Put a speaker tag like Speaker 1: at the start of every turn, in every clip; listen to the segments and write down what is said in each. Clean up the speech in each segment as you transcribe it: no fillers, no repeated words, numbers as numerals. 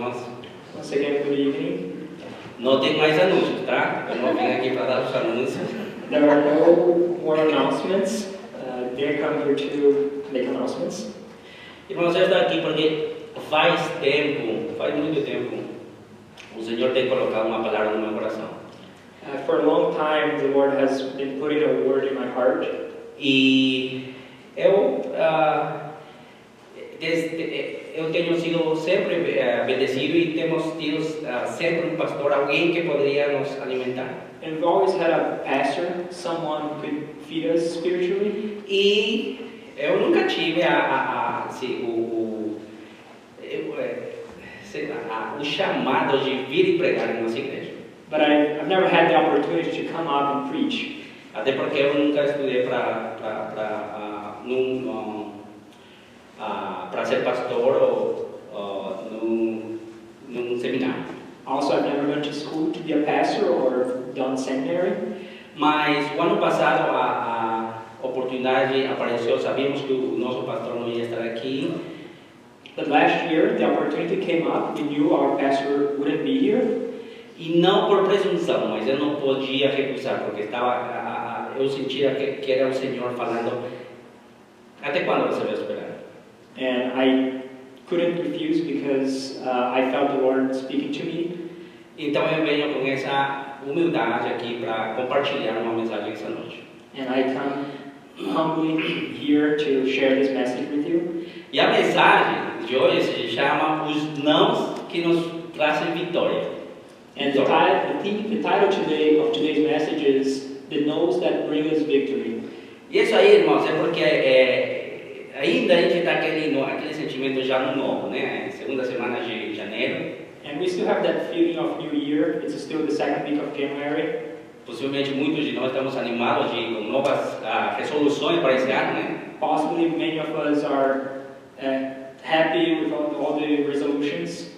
Speaker 1: irmãos.
Speaker 2: Once again, good evening.
Speaker 1: Não tem mais anúncios, tá? Eu não vim aqui para dar os anúncios.
Speaker 2: There are no more announcements. Didn't come here to make announcements.
Speaker 1: Irmãos, eu estou aqui porque faz muito tempo, o Senhor tem colocado uma palavra no meu coração.
Speaker 2: For a long time, the Lord has been putting a word in my heart.
Speaker 1: E eu tenho sido sempre bendecido e temos tido sempre um pastor, alguém que poderia nos alimentar.
Speaker 2: And we've always had a pastor, someone who could feed us spiritually.
Speaker 1: E eu nunca tive o chamado de vir e pregar em nossa igreja.
Speaker 2: But I've never had the opportunity to come out and preach.
Speaker 1: Até porque eu nunca estudei para ser pastor ou num seminário.
Speaker 2: Also, I've never gone to school to be a pastor or done seminary.
Speaker 1: Mas o ano passado a oportunidade apareceu, sabíamos que o nosso pastor não ia estar aqui.
Speaker 2: But last year, the opportunity came up. We knew our pastor wouldn't be here.
Speaker 1: E não por presunção, mas eu não podia recusar, porque eu sentia que era o Senhor falando. Até quando você vai esperar?
Speaker 2: And I couldn't refuse because I felt the Lord speaking to me.
Speaker 1: Então eu venho com essa humildade aqui para compartilhar uma mensagem essa noite.
Speaker 2: And I come humbly here to share this message with you.
Speaker 1: E a mensagem de hoje se chama Os Nãos que nos trazem vitória.
Speaker 2: And the title today of today's message is The Nãos That Bring Us Victory.
Speaker 1: E isso aí, irmãos, é porque ainda a gente está aquele sentimento já no novo, né? Segunda semana de janeiro.
Speaker 2: And we still have that feeling of New Year. It's still the second week of January.
Speaker 1: Possivelmente muitos de nós estamos animados com novas resoluções para esse ano, né?
Speaker 2: Possibly many of us are happy with all the resolutions.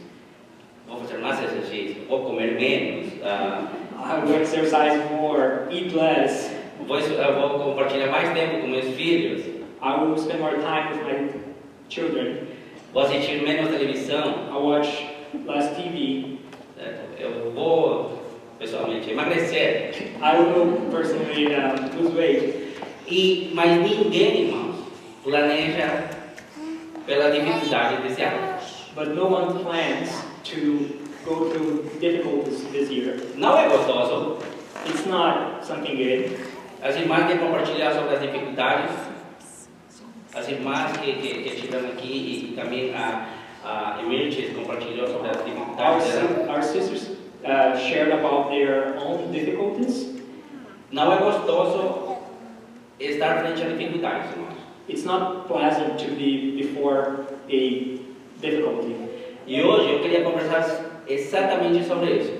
Speaker 1: Vou fazer mais exercício, vou comer menos.
Speaker 2: I will exercise more, eat less.
Speaker 1: Vou compartilhar mais tempo com meus filhos.
Speaker 2: I will spend more time with my children.
Speaker 1: Vou assistir menos televisão.
Speaker 2: I watch less TV.
Speaker 1: Eu vou pessoalmente emagrecer.
Speaker 2: I will personally lose weight.
Speaker 1: Mas ninguém, irmãos, planeja pela dificuldade desse ano.
Speaker 2: But no one plans to go through difficulties this year.
Speaker 1: Não é gostoso.
Speaker 2: It's not something good.
Speaker 1: As irmãs que compartilhar sobre as dificuldades, as irmãs que estiveram aqui e também a Emerges compartilhou sobre as dificuldades.
Speaker 2: Our sisters shared about their own difficulties.
Speaker 1: Não é gostoso estar frente a dificuldades, irmãos.
Speaker 2: It's not pleasant to be before a difficulty.
Speaker 1: E hoje eu queria conversar exatamente sobre isso.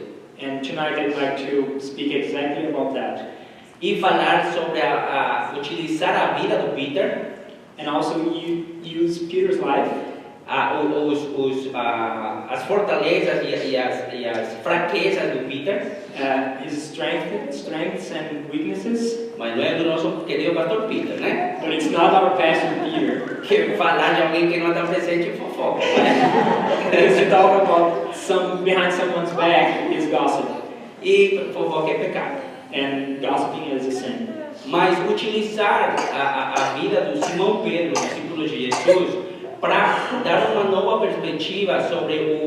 Speaker 2: And tonight I'd like to speak exactly about that.
Speaker 1: E falar sobre utilizar a vida do Peter.
Speaker 2: And also use Peter's life.
Speaker 1: As fortalezas e as fraquezas do Peter.
Speaker 2: His strengths and weaknesses.
Speaker 1: Mas não é do nosso querido pastor Peter, né?
Speaker 2: But it's not our pastor Peter.
Speaker 1: Que falar de alguém que não está presente é fofoca, né?
Speaker 2: Because to talk about behind someone's back is gossip.
Speaker 1: E fofoca é pecado.
Speaker 2: And gossiping is a sin.
Speaker 1: Mas utilizar a vida do Simão Pedro, discípulo de Jesus, para dar uma nova perspectiva sobre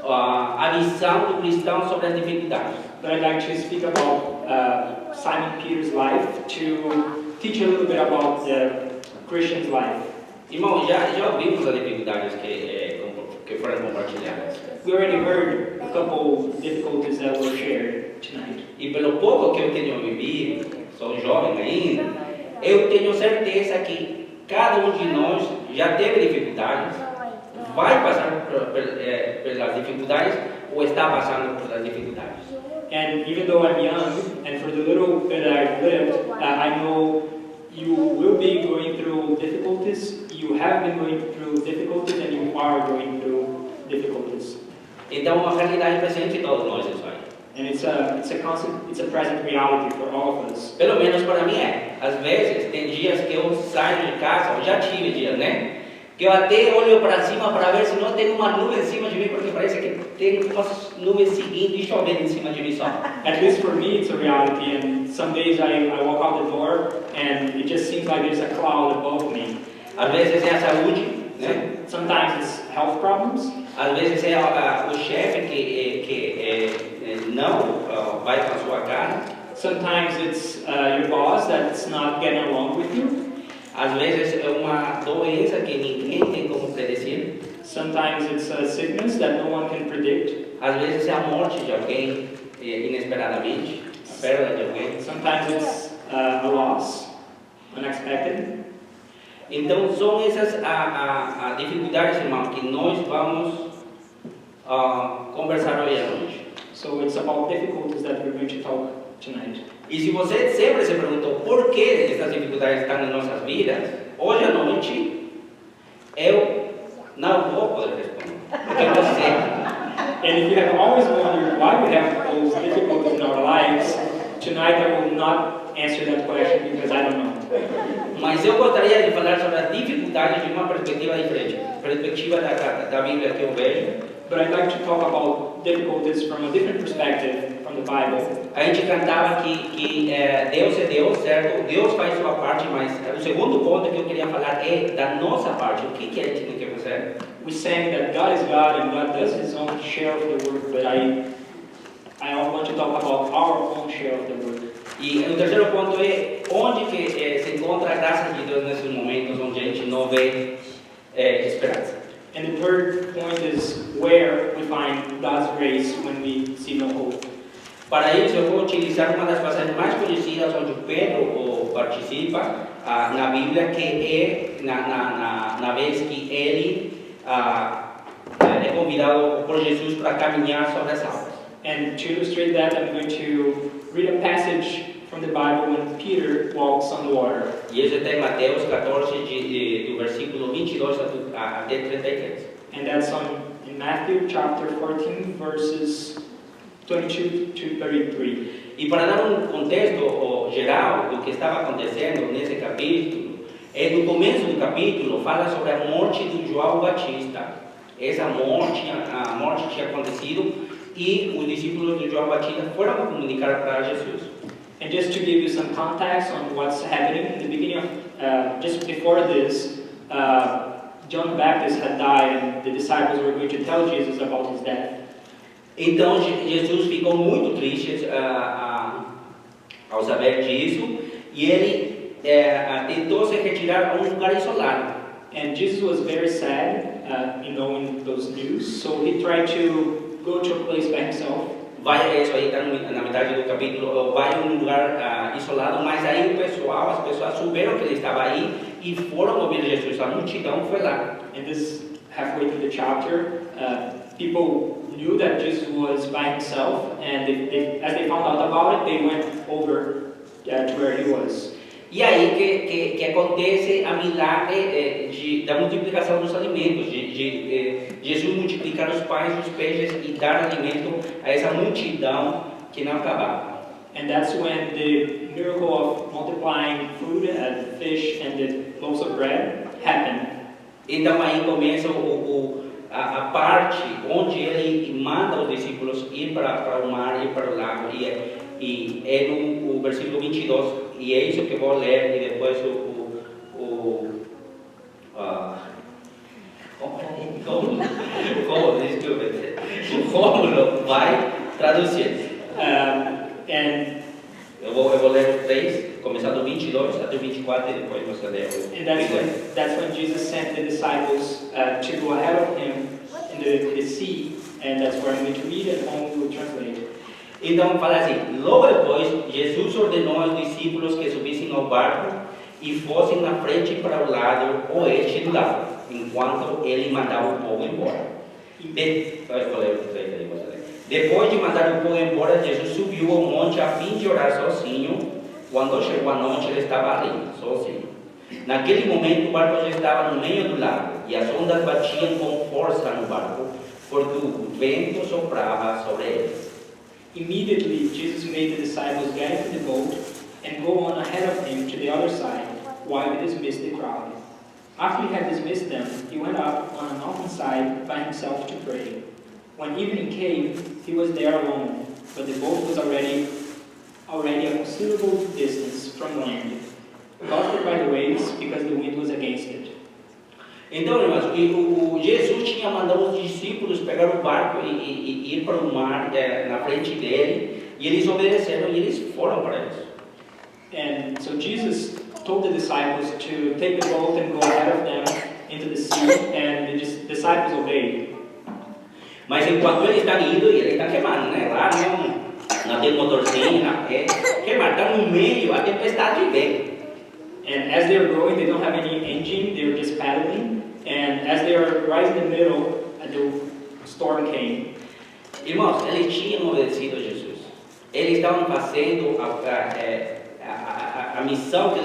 Speaker 1: a visão do cristão sobre as dificuldades.
Speaker 2: But I'd like to speak about Simon Peter's life to teach a little bit about the Christian's life.
Speaker 1: Irmão, já ouvimos as dificuldades que foram compartilhadas.
Speaker 2: We already heard a couple difficulties that were shared tonight.
Speaker 1: E pelo pouco que eu tenho vivido, sou jovem ainda, eu tenho certeza que cada um de nós já teve dificuldades, vai passar pelas dificuldades ou está passando pelas dificuldades.
Speaker 2: And even though I'm young, and for the little bit that I've lived, I know you will be going through difficulties, you have been going through difficulties, and you are going through difficulties.
Speaker 1: Então, a realidade presente de todos nós isso aí.
Speaker 2: And it's a present reality for all of us.
Speaker 1: Pelo menos para mim é. Às vezes, tem dias que eu saio de casa, eu já tive dias, né? que eu até olho para cima para ver se não tem uma nuvem em cima de mim, porque parece que tem umas nuvens seguindo e chovendo em cima de mim só.
Speaker 2: At least for me, it's a reality. And some days I walk out the door and it just seems like there's a cloud above me.
Speaker 1: Às vezes é a saúde, né?
Speaker 2: Sometimes it's health problems.
Speaker 1: Às vezes é o chefe que não vai com a sua cara.
Speaker 2: Sometimes it's your boss that's not getting along with you.
Speaker 1: Às vezes é uma doença que ninguém tem como predecir.
Speaker 2: Sometimes it's a sickness that no one can predict.
Speaker 1: Às vezes é a morte de alguém inesperadamente, a perda de alguém.
Speaker 2: Sometimes it's a loss, unexpected.
Speaker 1: Então são essas dificuldades, irmão, que nós vamos conversar hoje à noite.
Speaker 2: So it's about difficulties that we're going to talk tonight.
Speaker 1: E se você sempre se perguntou por que essas dificuldades estão nas nossas vidas, hoje à noite eu não vou poder responder. Porque você.
Speaker 2: And if you have always wondered why we have those difficulties in our lives, tonight I will not answer that question because I don't know.
Speaker 1: Mas eu gostaria de falar sobre as dificuldades de uma perspectiva diferente, perspectiva da Bíblia que eu vejo.
Speaker 2: But I'd like to talk about difficulties from a different perspective from the Bible.
Speaker 1: A gente cantava que Deus é Deus, certo? Deus faz sua parte, mas o segundo ponto que eu queria falar é da nossa parte. O que a gente tem que fazer?
Speaker 2: We sang that God is God and God does His own share of the work, but I want to talk about our own share of the work.
Speaker 1: E o terceiro ponto é onde que se encontra a graça de Deus nesses momentos onde a gente não vê esperança.
Speaker 2: And the third point is where we find God's grace when we see no hope.
Speaker 1: Para isso eu vou utilizar uma das passagens mais conhecidas onde Pedro participa na Bíblia, que é na vez que ele é convidado por Jesus para caminhar sobre as águas.
Speaker 2: And to illustrate that, I'm going to read a passage from the Bible when Peter walks on the water.
Speaker 1: E isso está em Mateus 14, do versículo 22 até 33.
Speaker 2: And that's in Matthew chapter 14, verses 22 to 33.
Speaker 1: E para dar um contexto geral do que estava acontecendo nesse capítulo, no começo do capítulo fala sobre a morte de João Batista. Essa morte, a morte tinha acontecido e os discípulos de João Batista foram comunicar para Jesus.
Speaker 2: And just to give you some context on what's happening, in the beginning of, just before this, John the Baptist had died and the disciples were going to tell Jesus about his death.
Speaker 1: Então Jesus ficou muito triste ao saber disso e ele tentou se retirar a lugar isolado.
Speaker 2: And Jesus was very sad in knowing those news, so he tried to go to a place by himself.
Speaker 1: Isso aí está na metade do capítulo, vai a lugar isolado, mas aí as pessoas souberam que ele estava aí e foram ouvir Jesus, a multidão foi lá.
Speaker 2: And this halfway through the chapter, people knew that Jesus was by himself, and as they found out about it, they went over to where he was.
Speaker 1: E aí que acontece a milagre da multiplicação dos alimentos, de Jesus multiplicar os pães e os peixes e dar alimento a essa multidão que não acabava.
Speaker 2: And that's when the miracle of multiplying food, the fish and the loaves of bread happened.
Speaker 1: Então aí começa a parte onde ele manda os discípulos ir para o mar, ir para o lago, e é no versículo 22, e é isso que eu vou ler, e depois o Rômulo vai traduzir.
Speaker 2: And
Speaker 1: eu vou ler o 3, começando do 22 até o 24, e depois você lê o
Speaker 2: and that's when Jesus sent the disciples to go ahead of him in the sea, and that's where I'm going to read and Rômulo will translate.
Speaker 1: Então fala assim: logo depois Jesus ordenou aos discípulos que subissem ao barco e fossem na frente para o lado oeste do lago, enquanto ele mandava o povo embora. Depois de mandar o povo embora, Jesus subiu ao monte a fim de orar sozinho. Quando chegou a noite, ele estava ali, sozinho. Naquele momento, o barco já estava no meio do lago e as ondas batiam com força no barco, porque o vento soprava sobre eles.
Speaker 2: Immediately, Jesus made the disciples get into the boat and go on ahead of him to the other side, while he dismissed the crowd. After he had dismissed them, he went up on a mountainside by himself to pray. When evening came, he was there alone, but the boat was already a considerable distance from land, tossed by the waves because the wind was against it.
Speaker 1: Então, irmãos, Jesus tinha mandado os discípulos pegar o barco e ir para o mar na frente dele, e eles obedeceram e eles foram para isso.
Speaker 2: And so Jesus told the disciples to take the boat and go ahead of them into the sea, and the disciples obeyed.
Speaker 1: Mas enquanto eles estão indo, e eles estão queimando, né? Lá não tem motorzinho, queimando, estão no meio, a tempestade vem.
Speaker 2: And as they were going, they don't have any engine, they were just paddling. And as they were right in the middle, the storm came.
Speaker 1: Irmãos, eles tinham obedecido a Jesus. Eles estavam fazendo a missão que o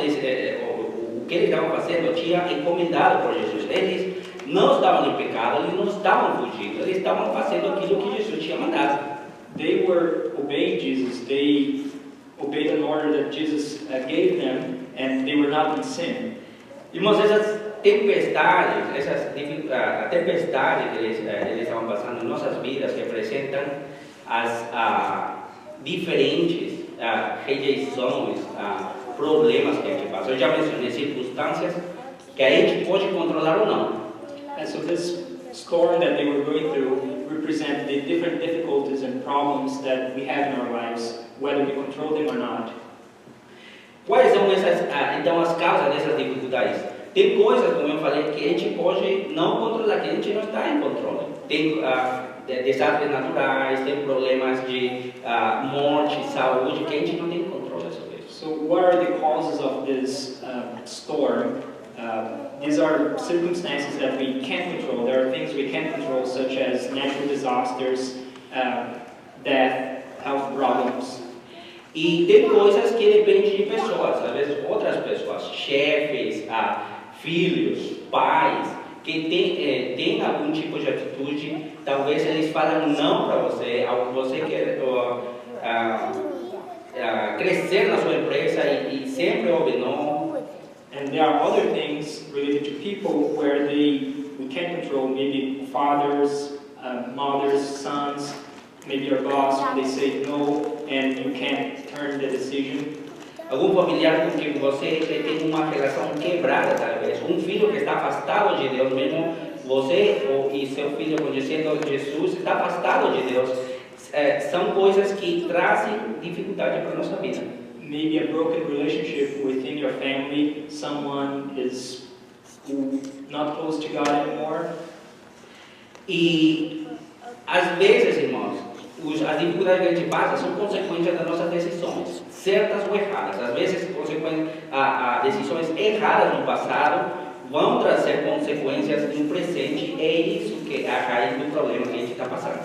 Speaker 1: que eles estavam fazendo, tinha encomendado por Jesus. Eles não estavam em pecado, eles não estavam fugindo, eles estavam fazendo aquilo que Jesus tinha mandado.
Speaker 2: They were obeying Jesus. They obeyed an order that Jesus gave them, and they were not in sin.
Speaker 1: Irmãos, essas tempestades, a tempestade que eles estavam passando em nossas vidas representam as diferentes rejeições, problemas que a gente passa. Eu já mencionei circunstâncias que a gente pode controlar ou não.
Speaker 2: And so this storm that they were going through represent the different difficulties and problems that we have in our lives, whether we control them or not.
Speaker 1: Quais são então as causas dessas dificuldades? Tem coisas, como eu falei, que a gente pode não controlar, que a gente não está em controle. Tem desastres naturais, tem problemas de morte, saúde, que a gente não tem controle sobre isso.
Speaker 2: So what are the causes of this storm? These are circumstances that we can't control. There are things we can't control, such as natural disasters, death, health problems.
Speaker 1: E tem coisas que dependem de pessoas, às vezes outras pessoas, chefes, filhos, pais, que tem algum tipo de atitude, talvez eles falam não para você, algo que você quer crescer na sua empresa e sempre ouve não.
Speaker 2: And there are other things related to people where we can't control, maybe fathers, mothers, sons, maybe your boss, when they say no and you can't turn the decision.
Speaker 1: Algum familiar com quem você tem uma relação quebrada, talvez. Filho que está afastado de Deus, mesmo você e seu filho conhecendo Jesus, está afastado de Deus. São coisas que trazem dificuldade para a nossa vida.
Speaker 2: Maybe a broken relationship within your family, someone is not close to God anymore.
Speaker 1: E às vezes, irmãos, as dificuldades que a gente passa são consequências das nossas decisões, certas ou erradas. Às vezes, decisões erradas no passado vão trazer consequências no presente. É isso que é a raiz do problema que a gente está passando.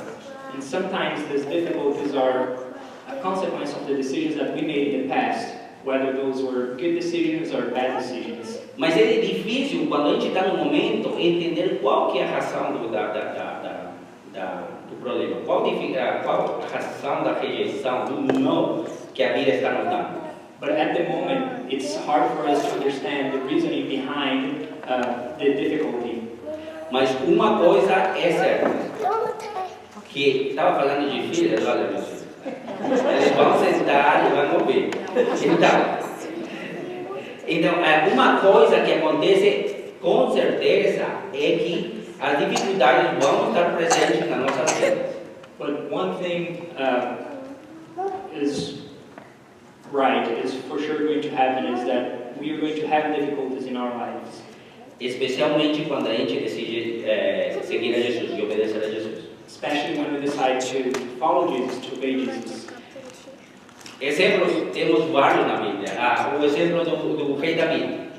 Speaker 2: And sometimes these difficulties are a consequence of the decisions that we made in the past, whether those were good decisions or bad decisions.
Speaker 1: Mas é difícil, quando a gente está no momento, entender qual que é a razão do problema, qual a razão da rejeição, do não que a vida está nos dando.
Speaker 2: But at the moment, it's hard for us to understand the reasoning behind the difficulty.
Speaker 1: Mas uma coisa é certa, que estava falando de filhas, olha meus filhos, eles vão sentar e vão ouvir. Então, uma coisa que acontece com certeza é que as dificuldades vão estar presentes na nossa vida.
Speaker 2: But one thing is right, is for sure going to happen, is that we are going to have difficulties in our lives.
Speaker 1: Especialmente quando a gente decide seguir a Jesus e obedecer a Jesus.
Speaker 2: Especially when we decide to follow Jesus, to obey Jesus.
Speaker 1: Exemplos, temos vários na Bíblia. O exemplo do rei Davi.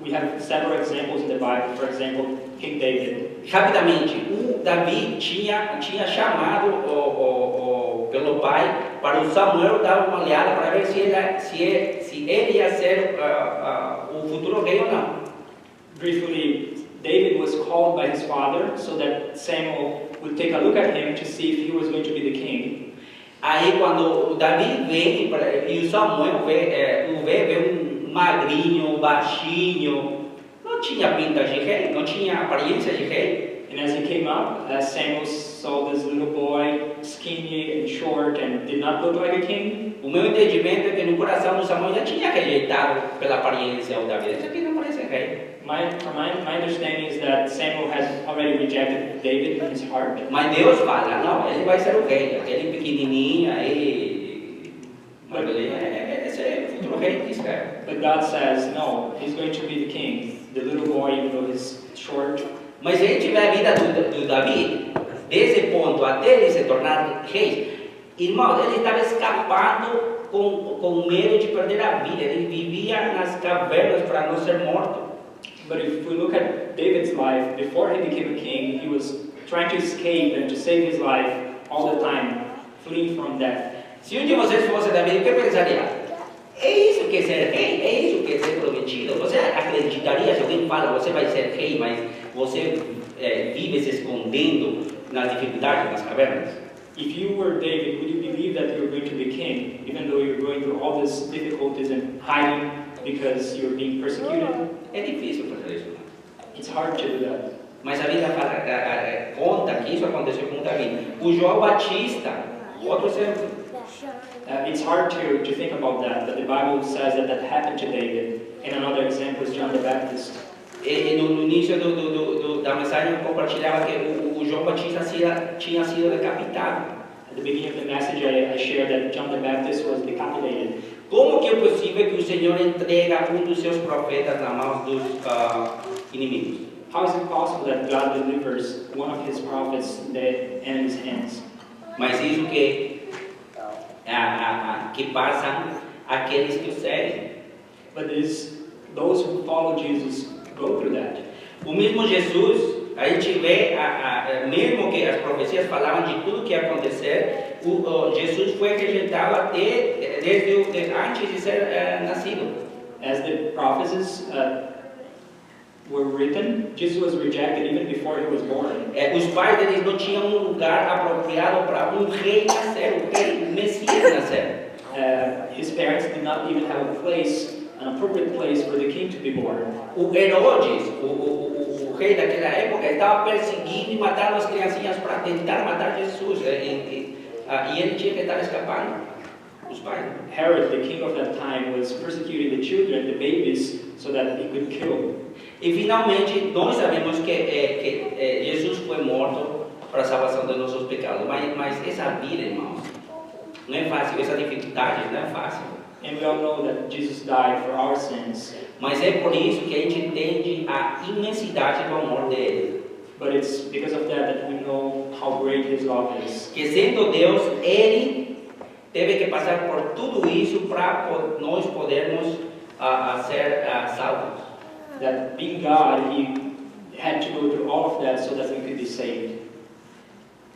Speaker 2: We have several examples in the Bible. For example, King David.
Speaker 1: Rapidamente, o Davi tinha chamado pelo pai para o Samuel dar uma olhada para ver se ele ia ser o futuro rei ou não.
Speaker 2: Briefly, David was called by his father so that Samuel would take a look at him to see if he was going to be the king.
Speaker 1: Aí quando o Davi vem e o Samuel vê magrinho, baixinho, não tinha pinta de rei, não tinha aparência de rei.
Speaker 2: And as he came up, Samuel saw this little boy, skinny and short, and did not look like a king.
Speaker 1: O meu entendimento é que no coração do Samuel já tinha rejeitado pela aparência o Davi. Esse aqui não parece rei.
Speaker 2: My understanding is that Samuel has already rejected David in his heart.
Speaker 1: Mas Deus fala, não, ele vai ser o rei. Aquele pequenininho aí, esse é o futuro rei de Israel.
Speaker 2: But God says, no, he's going to be the king. The little boy, even though he's short.
Speaker 1: Mas a gente vê a vida do Davi, desse ponto até ele se tornar rei. Irmão, ele estava escapando com medo de perder a vida. Ele vivia nas cavernas para não ser morto.
Speaker 2: But if we look at David's life, before he became a king, he was trying to escape and to save his life all the time, fleeing from death.
Speaker 1: Se um de vocês fosse Davi, o que pensaria? É isso que é ser rei? É isso que é ser prometido? Você acreditaria se alguém fala, você vai ser rei, mas você vive se escondendo nas dificuldades, nas cavernas?
Speaker 2: If you were David, would you believe that you were going to be king, even though you're going through all these difficulties and hiding because you're being persecuted?
Speaker 1: É difícil fazer isso.
Speaker 2: It's hard to do that.
Speaker 1: Mas a Bíblia conta que isso aconteceu com Davi. O João Batista, outro exemplo.
Speaker 2: It's hard to think about that, but the Bible says that happened to David. And another example is John the Baptist.
Speaker 1: No início da mensagem eu compartilhava que o João Batista tinha sido decapitado.
Speaker 2: At the beginning of the message, I shared that John the Baptist was decapitated.
Speaker 1: Como que é possível que o Senhor entrega dos seus profetas nas mãos dos inimigos?
Speaker 2: How is it possible that God delivers one of his prophets in the enemy's hands?
Speaker 1: Mas isso que passam aqueles que o seguem.
Speaker 2: But those who follow Jesus go through that.
Speaker 1: O mesmo Jesus, a gente vê, mesmo que as profecias falavam de tudo que ia acontecer, Jesus foi rejeitado até antes de ser nascido.
Speaker 2: As the prophecies were written, Jesus was rejected even before he was born.
Speaker 1: Os pais deles não tinham lugar apropriado para rei nascer, rei, Messias nascer.
Speaker 2: His parents did not even have an appropriate place for the king to be born.
Speaker 1: O Herodes, o rei daquela época, estava perseguindo e matando as criancinhas para tentar matar Jesus. E ele tinha que estar escapando. Os pais.
Speaker 2: Herod, the king of that time, was persecuting the children, the babies, so that he could kill.
Speaker 1: E finalmente nós sabemos que Jesus foi morto para a salvação dos nossos pecados. Mas essa vida, irmãos, não é fácil. Essa dificuldade não é fácil.
Speaker 2: And we all know that Jesus died for our sins.
Speaker 1: Mas é por isso que a gente entende a imensidade do amor dele.
Speaker 2: But it's because of that we know how great his love is.
Speaker 1: Que sendo Deus, ele teve que passar por tudo isso para nós podermos ser salvos.
Speaker 2: That being God, he had to go through all of that so that we could be saved.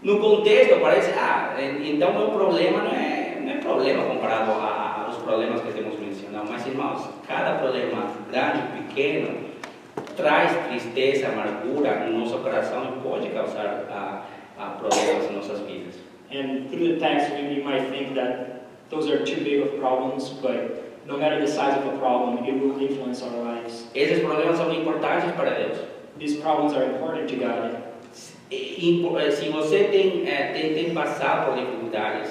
Speaker 1: No contexto parece, então meu problema não é problema comparado aos problemas que temos mencionado, mas irmãos, cada problema grande, pequeno, traz tristeza, amargura no nosso coração e pode causar problemas em nossas vidas.
Speaker 2: And through the text, we might think that those are too big of problems, but no matter the size of a problem, it will influence our lives.
Speaker 1: Esses problemas são importantes para Deus.
Speaker 2: These problems are important to God.
Speaker 1: Se você tem passado por dificuldades,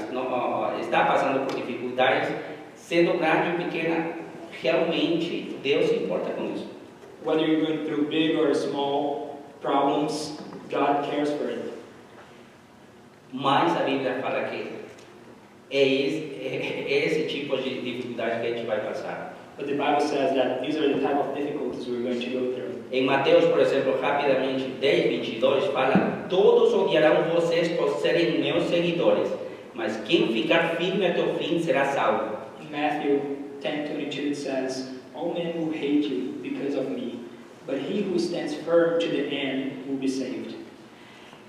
Speaker 1: está passando por dificuldades, sendo grande ou pequena, realmente Deus se importa com isso.
Speaker 2: Whether you're going through big or small problems, God cares for it.
Speaker 1: Mas a Bíblia fala que é esse tipo de dificuldade que a gente vai passar.
Speaker 2: But the Bible says that these are the type of difficulties we're going to go through.
Speaker 1: Em Mateus, por exemplo, rapidamente, 10:22, fala: todos odiarão vocês por serem meus seguidores, mas quem ficar firme até o fim será salvo.
Speaker 2: In Matthew 10:22 it says, all men will hate you because of me, but he who stands firm to the end will be saved.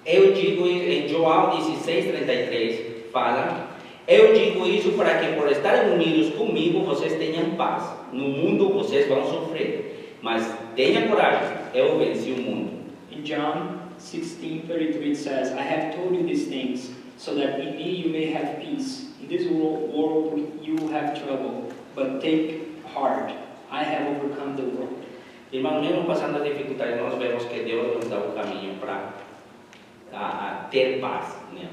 Speaker 1: Eu digo em João 16:33, fala: eu digo isso para que por estarem unidos comigo vocês tenham paz. No mundo vocês vão sofrer, mas tenha coragem, eu venci o mundo.
Speaker 2: In John 16:33 it says, I have told you these things, so that in me you may have peace. In this world you will have trouble, but take heart, I have overcome the world.
Speaker 1: Irmãos, mesmo passando dificuldades, nós vemos que Deus nos dá o caminho para ter paz, né?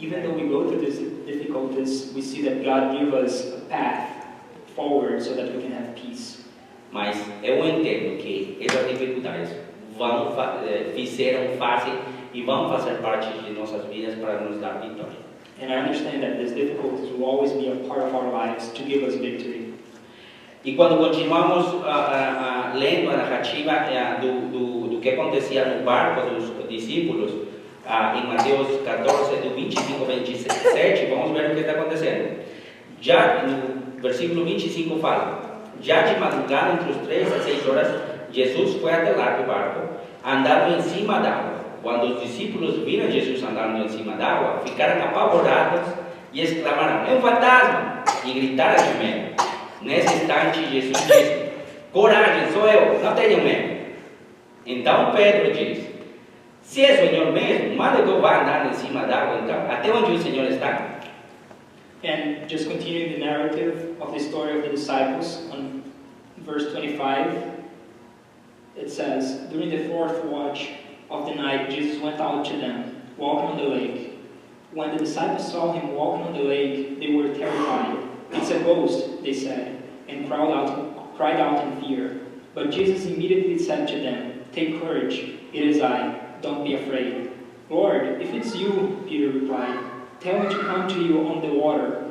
Speaker 2: Even though we go through these difficulties, we see that God gives us a path forward so that we can have peace.
Speaker 1: Mas eu entendo que essas dificuldades fizeram fácil e vão fazer parte de nossas vidas para nos dar vitória.
Speaker 2: And I understand that these difficulties will always be a part of our lives to give us victory.
Speaker 1: E quando continuamos lendo a narrativa do que acontecia no barco dos discípulos, em Mateus 14, do 25 ao 27, vamos ver o que está acontecendo. Já no versículo 25 fala: já de madrugada, entre os 3 a 6 horas, Jesus foi até lá do barco, andando em cima d'água. Quando os discípulos viram Jesus andando em cima d'água, ficaram apavorados e exclamaram: é um fantasma! E gritaram de medo. Nesse instante, Jesus disse: coragem, sou eu, não tenham medo. Então Pedro disse: se é o Senhor mesmo, manda que eu vá andar em cima d'água, então. Até onde o Senhor está?
Speaker 2: And just continuing the narrative of the story of the disciples, on verse 25, it says, during the 4th watch of the night, Jesus went out to them, walking on the lake. When the disciples saw him walking on the lake, they were terrified. It's a ghost, they said, and cried out in fear. But Jesus immediately said to them, take courage, it is I, don't be afraid. Lord, if it's you, Peter replied, tell me to come to you on the water.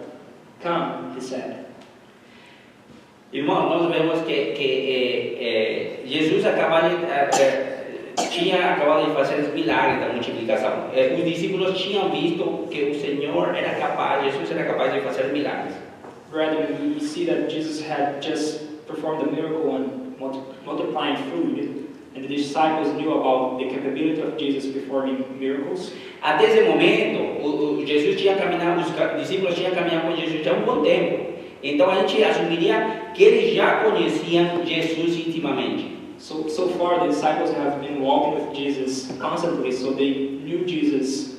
Speaker 2: Come, he said.
Speaker 1: Irmão, nós vemos que Jesus tinha acabado de fazer os milagres da multiplicação. Os discípulos tinham visto que o Senhor era capaz, Jesus era capaz de fazer milagres.
Speaker 2: Brethren, we see that Jesus had just performed a miracle on multiplying food, and the disciples knew about the capability of Jesus performing miracles.
Speaker 1: Até esse momento, Jesus tinha caminhado, os discípulos tinham caminhado com Jesus já há um bom tempo. Então a gente assumiria que eles já conheciam Jesus intimamente.
Speaker 2: So far, the disciples have been walking with Jesus constantly, so they knew Jesus.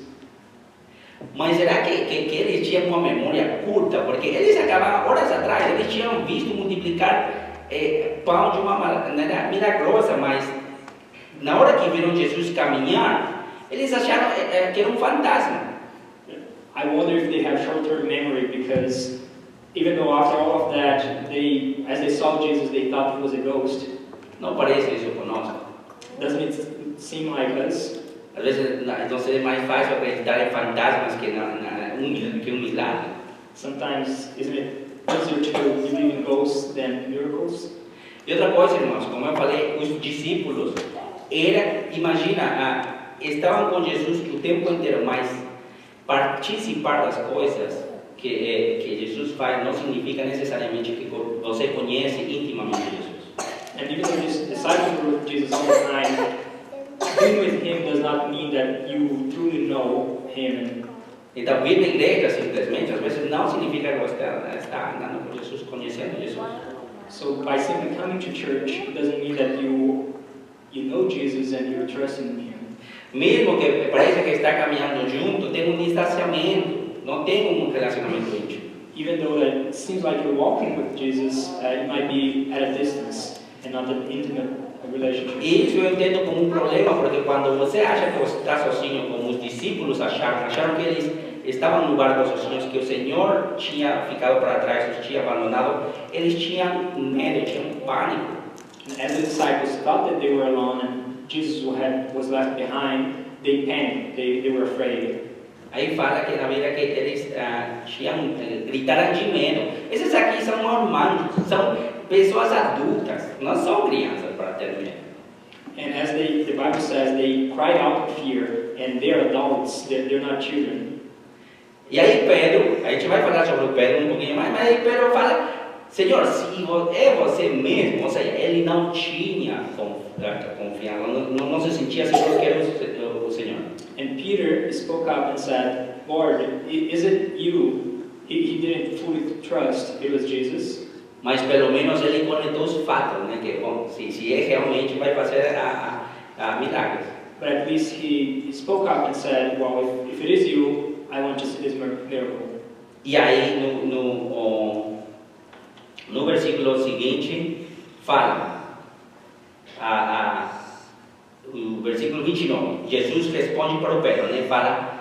Speaker 1: Mas será que eles tinham uma memória curta? Porque eles acabaram, horas atrás, eles tinham visto multiplicar pão de uma maneira milagrosa, mas na hora que viram Jesus caminhar, eles acharam que era um fantasma.
Speaker 2: I wonder if they have short-term memory, because even though after all of that, as they saw Jesus, they thought he was a ghost.
Speaker 1: Não parece isso conosco?
Speaker 2: Doesn't it seem like us?
Speaker 1: Às vezes não seria mais fácil acreditar em fantasmas que um milagre.
Speaker 2: Sometimes, isn't it easier to believe in ghosts than miracles?
Speaker 1: E outra coisa, irmãos, como eu falei, os discípulos estavam com Jesus o tempo inteiro, mas participar das coisas que Jesus faz não significa necessariamente que você conhece intimamente Jesus.
Speaker 2: And even though the disciples were with Jesus all the time, being with him does not mean that you truly know him.
Speaker 1: Então, vir na igreja simplesmente, às vezes, não significa que você está andando com Jesus, conhecendo Jesus.
Speaker 2: So by simply coming to church, it doesn't mean that you know Jesus and you're trusting in him.
Speaker 1: Mesmo que pareça que está caminhando junto, tem distanciamento, não tem relacionamento íntimo.
Speaker 2: Even though that it seems like you're walking with Jesus, it might be at a distance and not an intimate relationship.
Speaker 1: E isso eu entendo como problema, porque quando você acha que você está sozinho, como os discípulos acharam que eles estavam no barco sozinhos, que o Senhor tinha ficado para trás, os tinha abandonado, eles tinham medo, tinham pânico.
Speaker 2: And as the disciples thought that they were alone and Jesus was left behind, they panicked, they were afraid.
Speaker 1: Aí fala que na vida que eles gritaram de medo. Esses aqui são irmãos, são pessoas adultas, não são crianças para ter medo.
Speaker 2: And as the Bible says, they cried out in fear, and they're adults, they're not children.
Speaker 1: E aí Pedro, a gente vai falar sobre o Pedro um pouquinho mais, mas aí Pedro fala: Senhor, se é você mesmo, ou seja, ele não tinha confiança, não se sentia seguro que era o Senhor.
Speaker 2: And Peter spoke up and said, Lord, is it you? He didn't fully trust it was Jesus.
Speaker 1: Mas pelo menos ele conectou os fatos, né? Que bom, se é realmente vai fazer milagres.
Speaker 2: But at least he spoke up and said, well, if it is you, I want to see this miracle.
Speaker 1: E aí no versículo seguinte fala: o versículo 29, Jesus responde para o Pedro, né? Fala,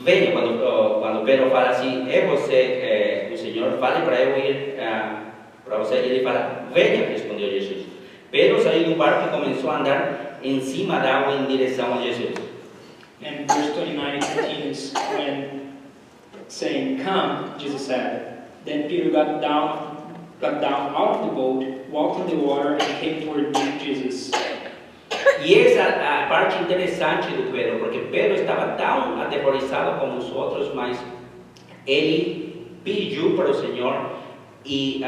Speaker 1: venha, quando Pedro fala assim, é você, o Senhor, fale para eu ir para você, e ele fala, venha, respondeu Jesus. Pedro saiu do barco e começou a andar em cima da água em direção a Jesus.
Speaker 2: And verse 29 continues, when saying, come, Jesus said. Then Peter got down out of the boat, walked on the water, and came toward Jesus.
Speaker 1: E essa é a parte interessante do Pedro, porque Pedro estava tão aterrorizado como os outros, mas ele pediu para o Senhor e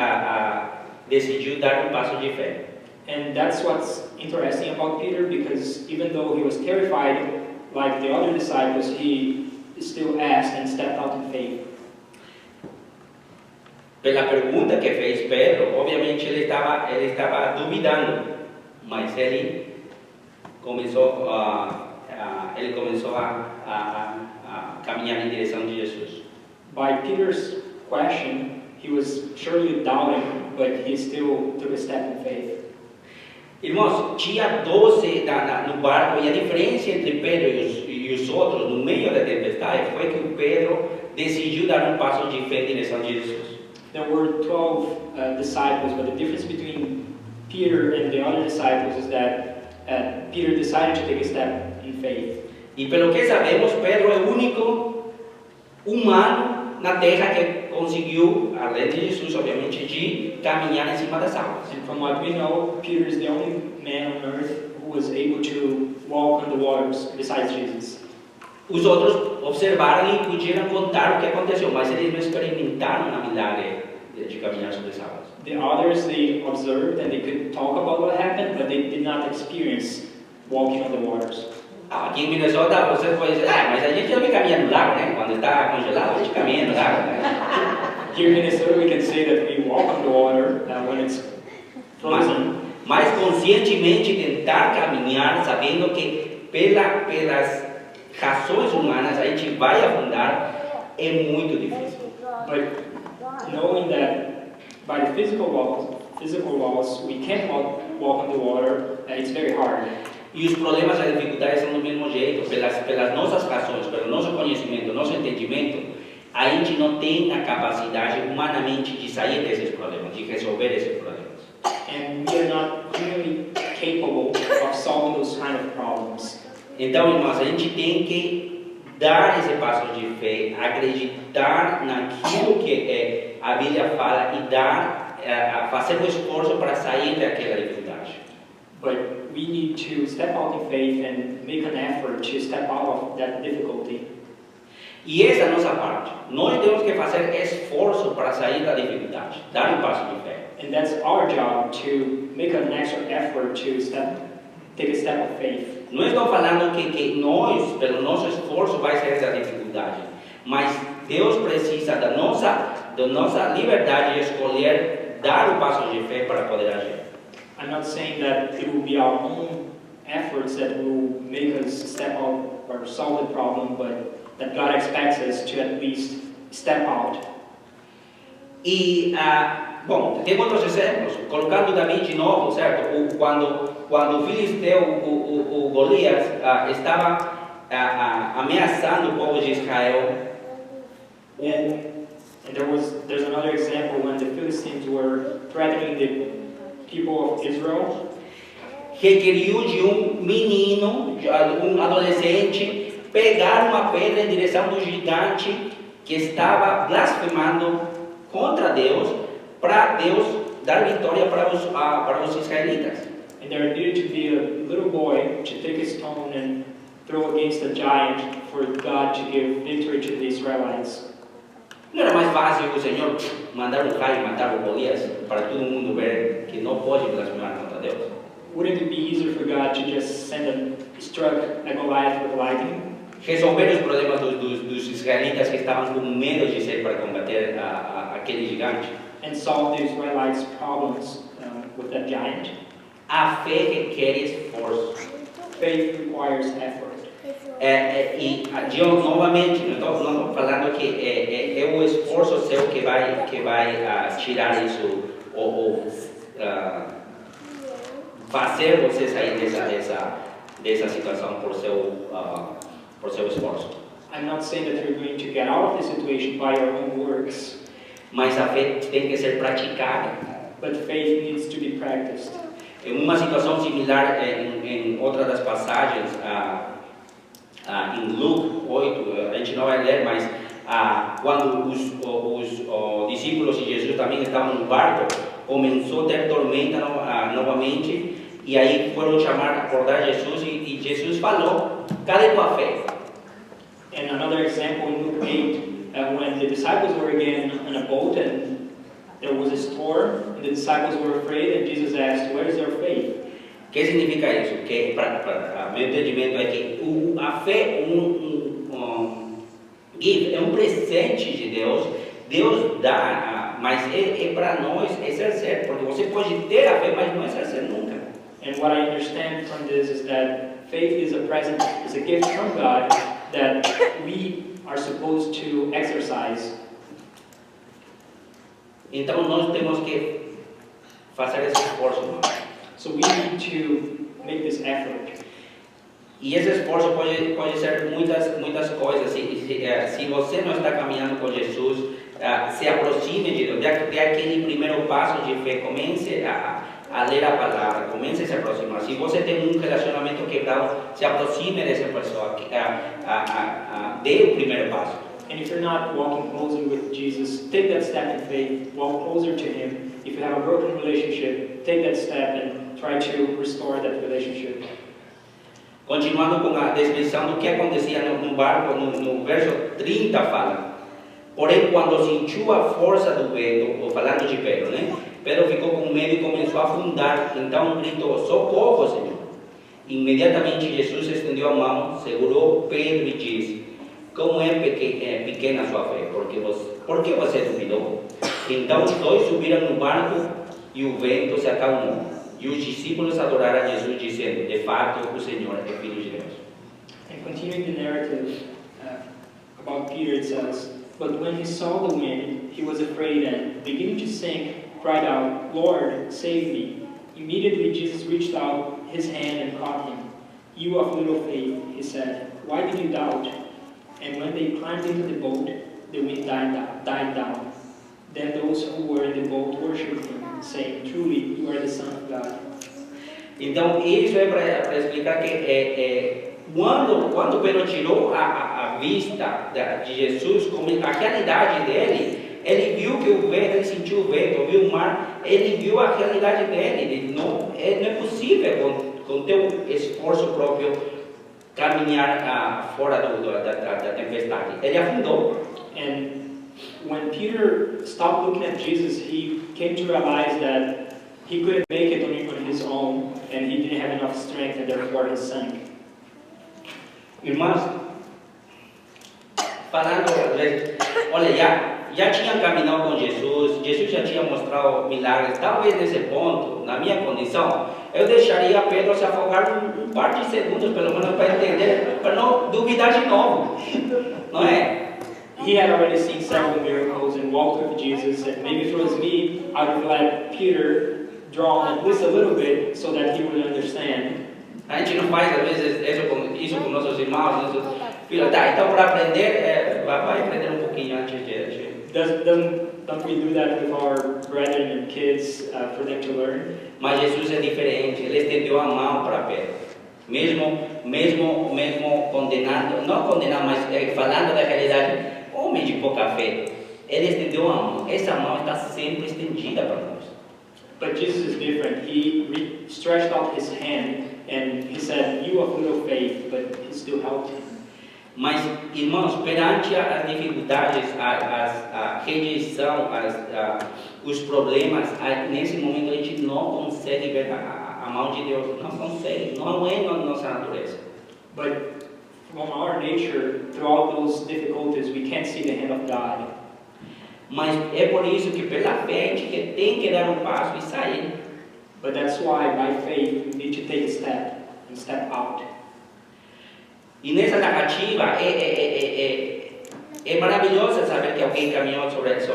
Speaker 1: decidiu dar um passo de fé.
Speaker 2: And that's what's interesting about Peter, because even though he was terrified, like the other disciples, he still asked and stepped out in faith.
Speaker 1: Pela pergunta que fez Pedro, obviamente ele estava duvidando, mas ele começou a caminhar em direção de Jesus.
Speaker 2: By Peter's question, he was surely doubting, but he still took a step in faith.
Speaker 1: Irmãos, tinha 12 no barco, e a diferença entre Pedro e os outros no meio da tempestade foi que o Pedro decidiu dar um passo de fé em direção de Jesus.
Speaker 2: There were 12 disciples, but the difference between Peter and the other disciples is that Peter decided to take a step in faith.
Speaker 1: E pelo que sabemos, Pedro é o único humano na terra que conseguiu, além de Jesus, obviamente, de caminhar em cima das águas.
Speaker 2: And from what we know, Peter is the only man on earth who was able to walk on the waters besides Jesus.
Speaker 1: Os outros observaram e puderam contar o que aconteceu, mas eles não experimentaram a milagre de caminhar sobre as águas.
Speaker 2: The others, they observed and they could talk about what happened, but they did not experience walking on the waters.
Speaker 1: Aqui em Minnesota você pode dizer, mas a gente também caminha no lago, né? Quando está congelado, a gente caminha no lago, né?
Speaker 2: Here in Minnesota, we can say that we walk on the water when it's frozen.
Speaker 1: Mas conscientemente tentar caminhar, sabendo que pelas razões humanas a gente vai afundar, é muito difícil.
Speaker 2: But knowing that by the physical laws, we can't walk on the water, it's very hard.
Speaker 1: E os problemas e as dificuldades são do mesmo jeito, pelas nossas razões, pelo nosso conhecimento, nosso entendimento, a gente não tem a capacidade humanamente de sair desses problemas, de resolver esses problemas.
Speaker 2: And we are not humanly capable of solving those kind of problems.
Speaker 1: Então, irmãos, a gente tem que dar esse passo de fé, acreditar naquilo que a Bíblia fala e fazer o esforço para sair daquela dificuldade.
Speaker 2: But we need to step out in faith and make an effort to step out of that difficulty.
Speaker 1: E essa é a nossa parte. Nós temos que fazer esforço para sair da dificuldade, dar um passo de fé.
Speaker 2: And that's our job, to make an extra effort to take a step of faith.
Speaker 1: Não estou falando que nós, pelo nosso esforço, vai sair da dificuldade, mas Deus precisa da nossa liberdade de escolher dar o passo de fé para poder agir.
Speaker 2: I'm not saying that it will be our own efforts that will make us step out or solve the problem, but that God expects us to at least step out.
Speaker 1: E, bom, tem outros exemplos. Colocando Davi de novo, certo? Quando o filisteu, o Golias, estava ameaçando o povo de Israel.
Speaker 2: And there's another example when the Philistines were threatening the people of Israel.
Speaker 1: Requeriu de menino, adolescente, pegar uma pedra em direção do gigante que estava blasfemando contra Deus, para Deus dar vitória para os israelitas.
Speaker 2: And there needed to be a little boy to take a stone and throw against a giant for God to give victory to the Israelites.
Speaker 1: Não era mais fácil o Senhor mandar um raio e matar o Golias para todo mundo ver que não pode blasfemar contra Deus?
Speaker 2: Wouldn't it be easier for God to just struck a Goliath with lightning?
Speaker 1: Resolver os problemas dos israelitas que estavam com medo de ser para combater aquele gigante.
Speaker 2: And solve the Israelites' problems with that giant.
Speaker 1: A fé requer esforço.
Speaker 2: Faith requires effort.
Speaker 1: E Deus, novamente, não estou falando que é o esforço seu que vai tirar isso, ou fazer você sair dessa situação por seu esforço.
Speaker 2: I'm not saying that you're going to get out of the situation by your own works,
Speaker 1: Mas a fé tem que ser praticada.
Speaker 2: but faith needs to be practiced.
Speaker 1: Em uma situação similar, em outra das passagens, em Lucas 8, a gente não vai ler, mas quando os discípulos de Jesus também estavam no barco, começou a ter tormenta novamente, e aí foram acordar Jesus, e Jesus falou: cadê tua fé?
Speaker 2: And another example in Luke 8, when the disciples were again on a boat and there was a storm, and the disciples were afraid, and Jesus asked, "Where is your faith?"
Speaker 1: O que significa isso? Que, meu entendimento é que a fé é um presente de Deus. Deus dá, mas é para nós exercer, porque você pode ter a fé, mas não exercer nunca.
Speaker 2: And what I understand from this is that faith is a present, is a gift from God that we are supposed to exercise.
Speaker 1: Então nós temos que fazer esse esforço.
Speaker 2: So we need to make this effort.
Speaker 1: E esse esforço pode ser muitas coisas. Se você não está caminhando com Jesus, se aproxime de Deus, dê aquele primeiro passo de fé, comece a ler a palavra, comece a se aproximar. Se você tem um relacionamento quebrado, se aproxime dessa pessoa, dê o primeiro passo.
Speaker 2: And if you're not walking closely with Jesus, take that step in faith, walk closer to Him. If you have a broken relationship, take that step and try to restore that relationship.
Speaker 1: Continuando com a descrição do que acontecia no barco, no verso 30 fala: porém, quando sentiu a força do vento, ou falando de Pedro, né? Pedro ficou com medo e começou a afundar. Então gritou: socorro, Senhor! Imediatamente Jesus estendeu a mão, segurou Pedro e disse: como é pequena a sua fé, por que você duvidou? Então os dois subiram no barco e o vento se acalmou. E os discípulos adoraram a Jesus, dizendo: de fato, o Senhor é Filho de Deus.
Speaker 2: And continuing the narrative about Peter, it says, but when he saw the wind, he was afraid and, beginning to sink, cried out, Lord, save me. Immediately Jesus reached out his hand and caught him. You of little faith, he said, why did you doubt? And when they climbed into the boat, the wind died down. Then those who were in the boat worshipped him, saying, truly, you are the Son of God.
Speaker 1: Então, isso é para explicar que quando Pedro tirou a vista de Jesus, como a realidade dele, ele viu que o vento, ele sentiu o vento, viu o mar, ele viu a realidade dele. Não é possível, com teu esforço próprio, caminhar fora da tempestade. Ele afundou.
Speaker 2: And when Peter stopped looking at Jesus, he came to realize that he couldn't make it on his own, and he didn't have enough strength, and therefore he sank.
Speaker 1: Irmãos, falando, olha, já tinha caminhado com Jesus, Jesus já tinha mostrado milagres. Talvez nesse ponto, na minha condição, eu deixaria Pedro se afogar um par de segundos, pelo menos para entender, para não duvidar de novo, não é?
Speaker 2: He had already seen several miracles and walked with Jesus, and maybe if it was me, I would let Peter drown at least a little bit so that he would understand.
Speaker 1: A gente não faz, às vezes, isso com nossos irmãos, nossos filhos. Tá, então para aprender, vai aprender um pouquinho antes de...
Speaker 2: Don't we do that with our brethren and kids for them to learn?
Speaker 1: Mas Jesus é diferente, ele estendeu a mão para Pedro. Mesmo condenando, não condenando, mas falando da realidade, homem de pouca fé, ele estendeu a mão. Essa mão está sempre estendida para nós.
Speaker 2: But Jesus is different. He stretched out his hand and he said, you of little faith, but he still helped him.
Speaker 1: Mas, irmãos, perante as dificuldades, a rejeição, os problemas, nesse momento a gente não consegue ver a mão de Deus. Não consegue, não é na nossa natureza.
Speaker 2: But from our nature, throughout those difficulties, we can't see the hand of God.
Speaker 1: Mas é por isso que pela fé a gente tem que dar um passo e sair.
Speaker 2: But that's why, by faith, we need to take a step and step out.
Speaker 1: E nessa narrativa é maravilhoso saber que alguém caminhou sobre as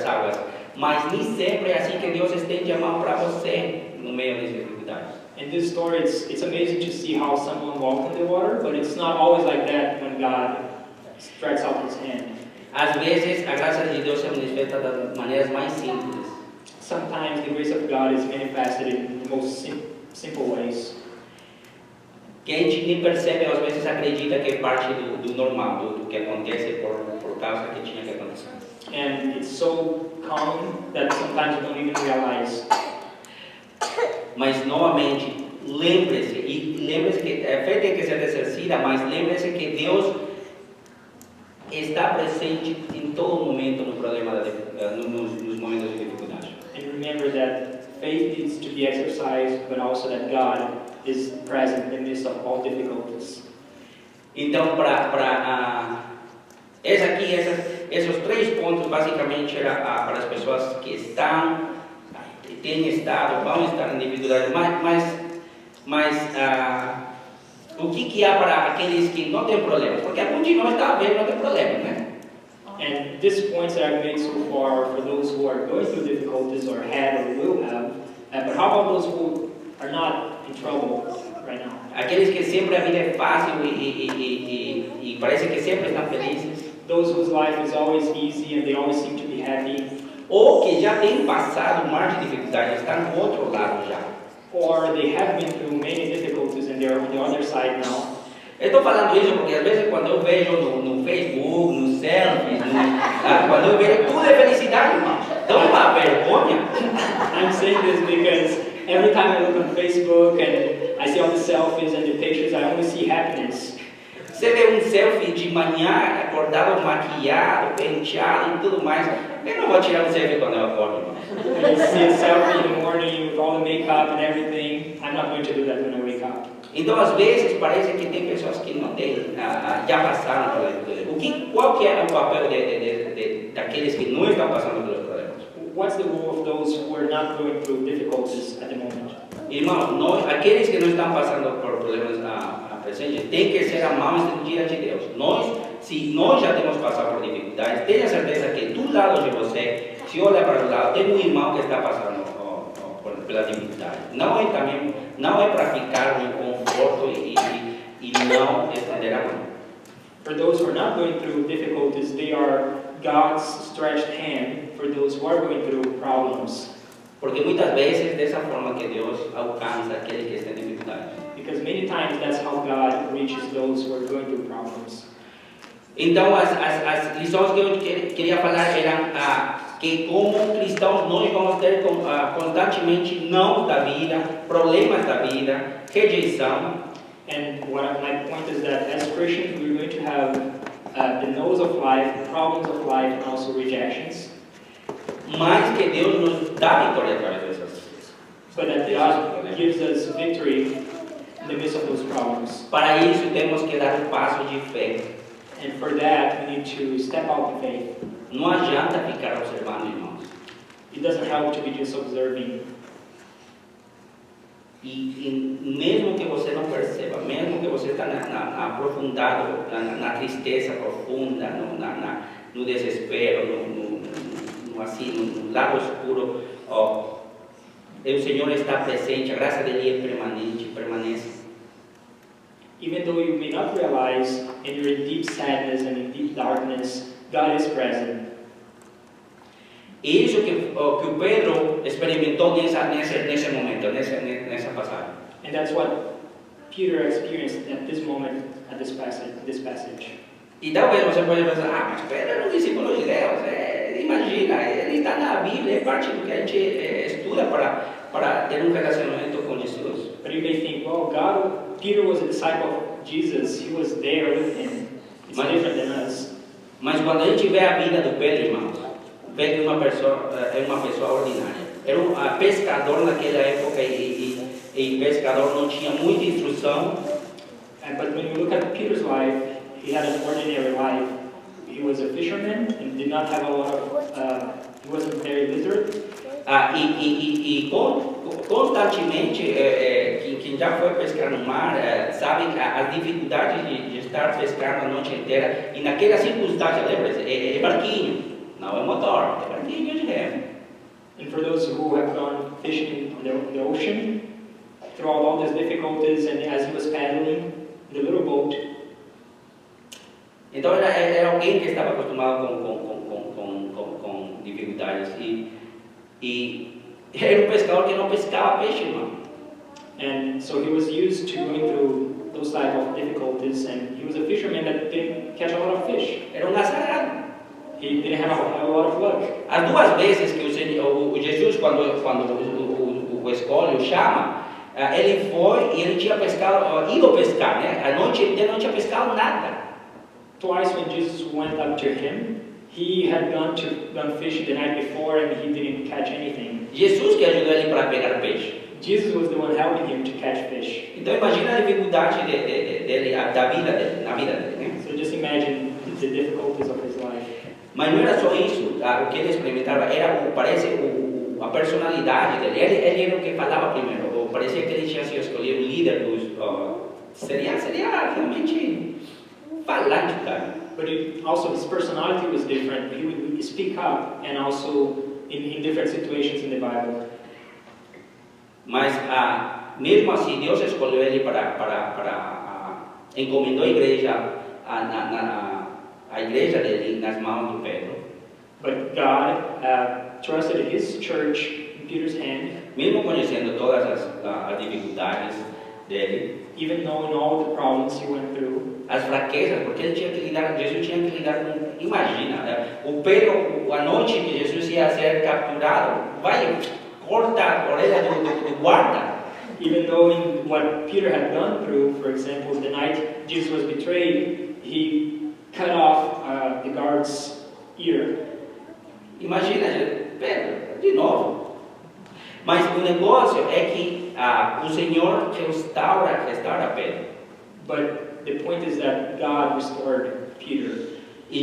Speaker 1: águas, mas nem sempre é assim que Deus estende a mão para você no meio das dificuldades.
Speaker 2: In this story, it's amazing to see how someone walked on the water, but it's not always like that when God stretches out His hand.
Speaker 1: Às vezes, a graça de Deus se manifesta das maneiras mais simples.
Speaker 2: Sometimes the grace of God is manifested in the most simple ways.
Speaker 1: Que a gente nem percebe, às vezes acredita que é parte do normal, do que acontece por causa que tinha que acontecer.
Speaker 2: And it's so common that sometimes we don't even realize.
Speaker 1: Mas novamente, lembre-se que a fé tem que ser exercida, mas lembre-se que Deus está presente em todo momento no problema nos momentos de dificuldade.
Speaker 2: And remember that faith needs to be exercised, but also that God is present in the midst of all difficulties.
Speaker 1: Então, esses 3 pontos basicamente era para as pessoas que estão, têm estado, vão estar em dificuldade, mas o que há para aqueles que não têm problemas? Porque alguns de nós está vendo não tem problema, né?
Speaker 2: And these points that I've made so far for those who are going through difficulties or had or will have, but how about those who are not in trouble right now?
Speaker 1: Aqueles que sempre a vida é fácil e parece que sempre estão felizes.
Speaker 2: Those whose life is always easy and they always seem to be happy.
Speaker 1: Ou que já têm passado um mar de dificuldades, estão do outro lado já.
Speaker 2: Or they have been through many difficulties and they're on the other side now.
Speaker 1: Eu estou falando isso porque às vezes quando eu vejo no Facebook, nos selfies, quando eu vejo tudo é felicidade, irmão. Dá uma vergonha.
Speaker 2: I'm saying this because every time I look on Facebook and I see all the selfies and the pictures, I only see happiness.
Speaker 1: Você vê um selfie de manhã, acordado, maquiado, penteado e tudo mais. Eu não vou tirar um selfie quando eu acordo, irmão.
Speaker 2: When you see a selfie in the morning with all the makeup and everything, I'm not going to do that when I wake up.
Speaker 1: Então, às vezes, parece que tem pessoas que não têm, já passaram por isso. Qual que é o papel daqueles que não estão passando pelos problemas?
Speaker 2: What's the role of those who are not going through difficulties at the moment?
Speaker 1: Irmãos, aqueles que não estão passando por problemas presente, tem que ser a mão estendida de Deus. Se nós já temos passado por dificuldades, tenha certeza que do lado de você, se olha para o lado, tem um irmão que está passando pela dificuldade. Não é para ficar no conforto e não estender a mão.
Speaker 2: For those who are not going through difficulties, they are God's stretched hand for those who are going through problems.
Speaker 1: Porque muitas vezes dessa forma que Deus alcança aqueles que estão em dificuldade.
Speaker 2: Because many times that's how God reaches those who are going through problems.
Speaker 1: Então as lições que eu queria falar eram que como cristãos nós vamos ter constantemente não da vida, problemas da vida, rejeição.
Speaker 2: And my point is that as Christians we're going to have the no's of life, the problems of life, and also rejections.
Speaker 1: Mas que Deus nos dá vitória através dessas coisas.
Speaker 2: But that God gives us victory in the midst of those problems.
Speaker 1: Para isso temos que dar um passo de fé.
Speaker 2: And for that we need to step out in faith.
Speaker 1: Não adianta ficar observando, irmãos.
Speaker 2: It doesn't help to be just observing.
Speaker 1: E mesmo que você não perceba, mesmo que você está aprofundado na tristeza profunda, no desespero, no lado escuro, o Senhor está presente, a graça dele é permanente, permanece.
Speaker 2: Even though you may not realize, and you're in deep sadness and in deep darkness, God is present.
Speaker 1: E isso que o Pedro experimentou nesse momento, nessa passagem.
Speaker 2: And that's what Peter experienced at this moment, at this passage.
Speaker 1: E talvez você pode pensar, mas Pedro era um discípulo de Deus, imagina, ele está na Bíblia, é parte do que a gente estuda para ter um relacionamento com Jesus.
Speaker 2: But you may think, well, Peter was a disciple of Jesus, he was there with him. It's different than us.
Speaker 1: Mas quando a gente vê a vida do Pedro, irmãos, vê que uma pessoa ordinária. Era um pescador naquela época e pescador não tinha muita instrução.
Speaker 2: But when you look at Peter's life, he had an ordinary life. He was a fisherman and did not have a lot of, he wasn't very literate. Constantemente, quem já foi pescar no mar, sabe as dificuldades de estar pescando a noite inteira. E naquela circunstância, lembra-se, é barquinho, não é motor, é barquinho de remo. And for those who have gone fishing in the ocean, throughout all these difficulties and as he was paddling the little boat.
Speaker 1: Então era alguém que estava acostumado com dificuldades e era pescador que não pescava peixe, irmão.
Speaker 2: And so he was used to going through those type of difficulties, and he was a fisherman that didn't catch a lot of fish.
Speaker 1: Era azarado.
Speaker 2: He didn't have a lot of luck.
Speaker 1: As duas vezes que o Jesus, quando o escolhe, o chama, ele foi e ele tinha pescado, ido pescar, né? A noite inteira não tinha pescado nada.
Speaker 2: Twice when Jesus went up to him, he had gone fishing the night before and he didn't catch anything.
Speaker 1: Jesus que ajudou ele para pegar peixe.
Speaker 2: Jesus was the one helping him to catch fish.
Speaker 1: Então imagina a dificuldade dele, da vida dele, na vida dele, né?
Speaker 2: So just imagine the difficulties of his life.
Speaker 1: Mas não era só isso, o que ele experimentava era, a personalidade dele. Ele era o que falava primeiro. Parecia que ele tinha sido escolhido o líder dos. Seria realmente falante, cara.
Speaker 2: But also his personality was different. He would speak up, and also in different situations in the Bible.
Speaker 1: Mas mesmo assim, Deus escolheu ele encomendou a igreja, a igreja dele nas mãos do Pedro.
Speaker 2: But God trusted his church in Peter's hand.
Speaker 1: Mesmo conhecendo todas as dificuldades dele,
Speaker 2: even knowing all the problems he went through,
Speaker 1: as fraquezas, porque ele tinha que lidar, Jesus tinha que lidar com, imagina, o Pedro, a noite que Jesus ia ser capturado, vai cortar a orelha do guarda.
Speaker 2: Even knowing what Peter had gone through, for example, the night Jesus was betrayed, he cut off the guard's ear.
Speaker 1: Imagina, Pedro, de novo. Mas o negócio é que o Senhor restaura Pedro.
Speaker 2: But the point is that God restored Peter.
Speaker 1: E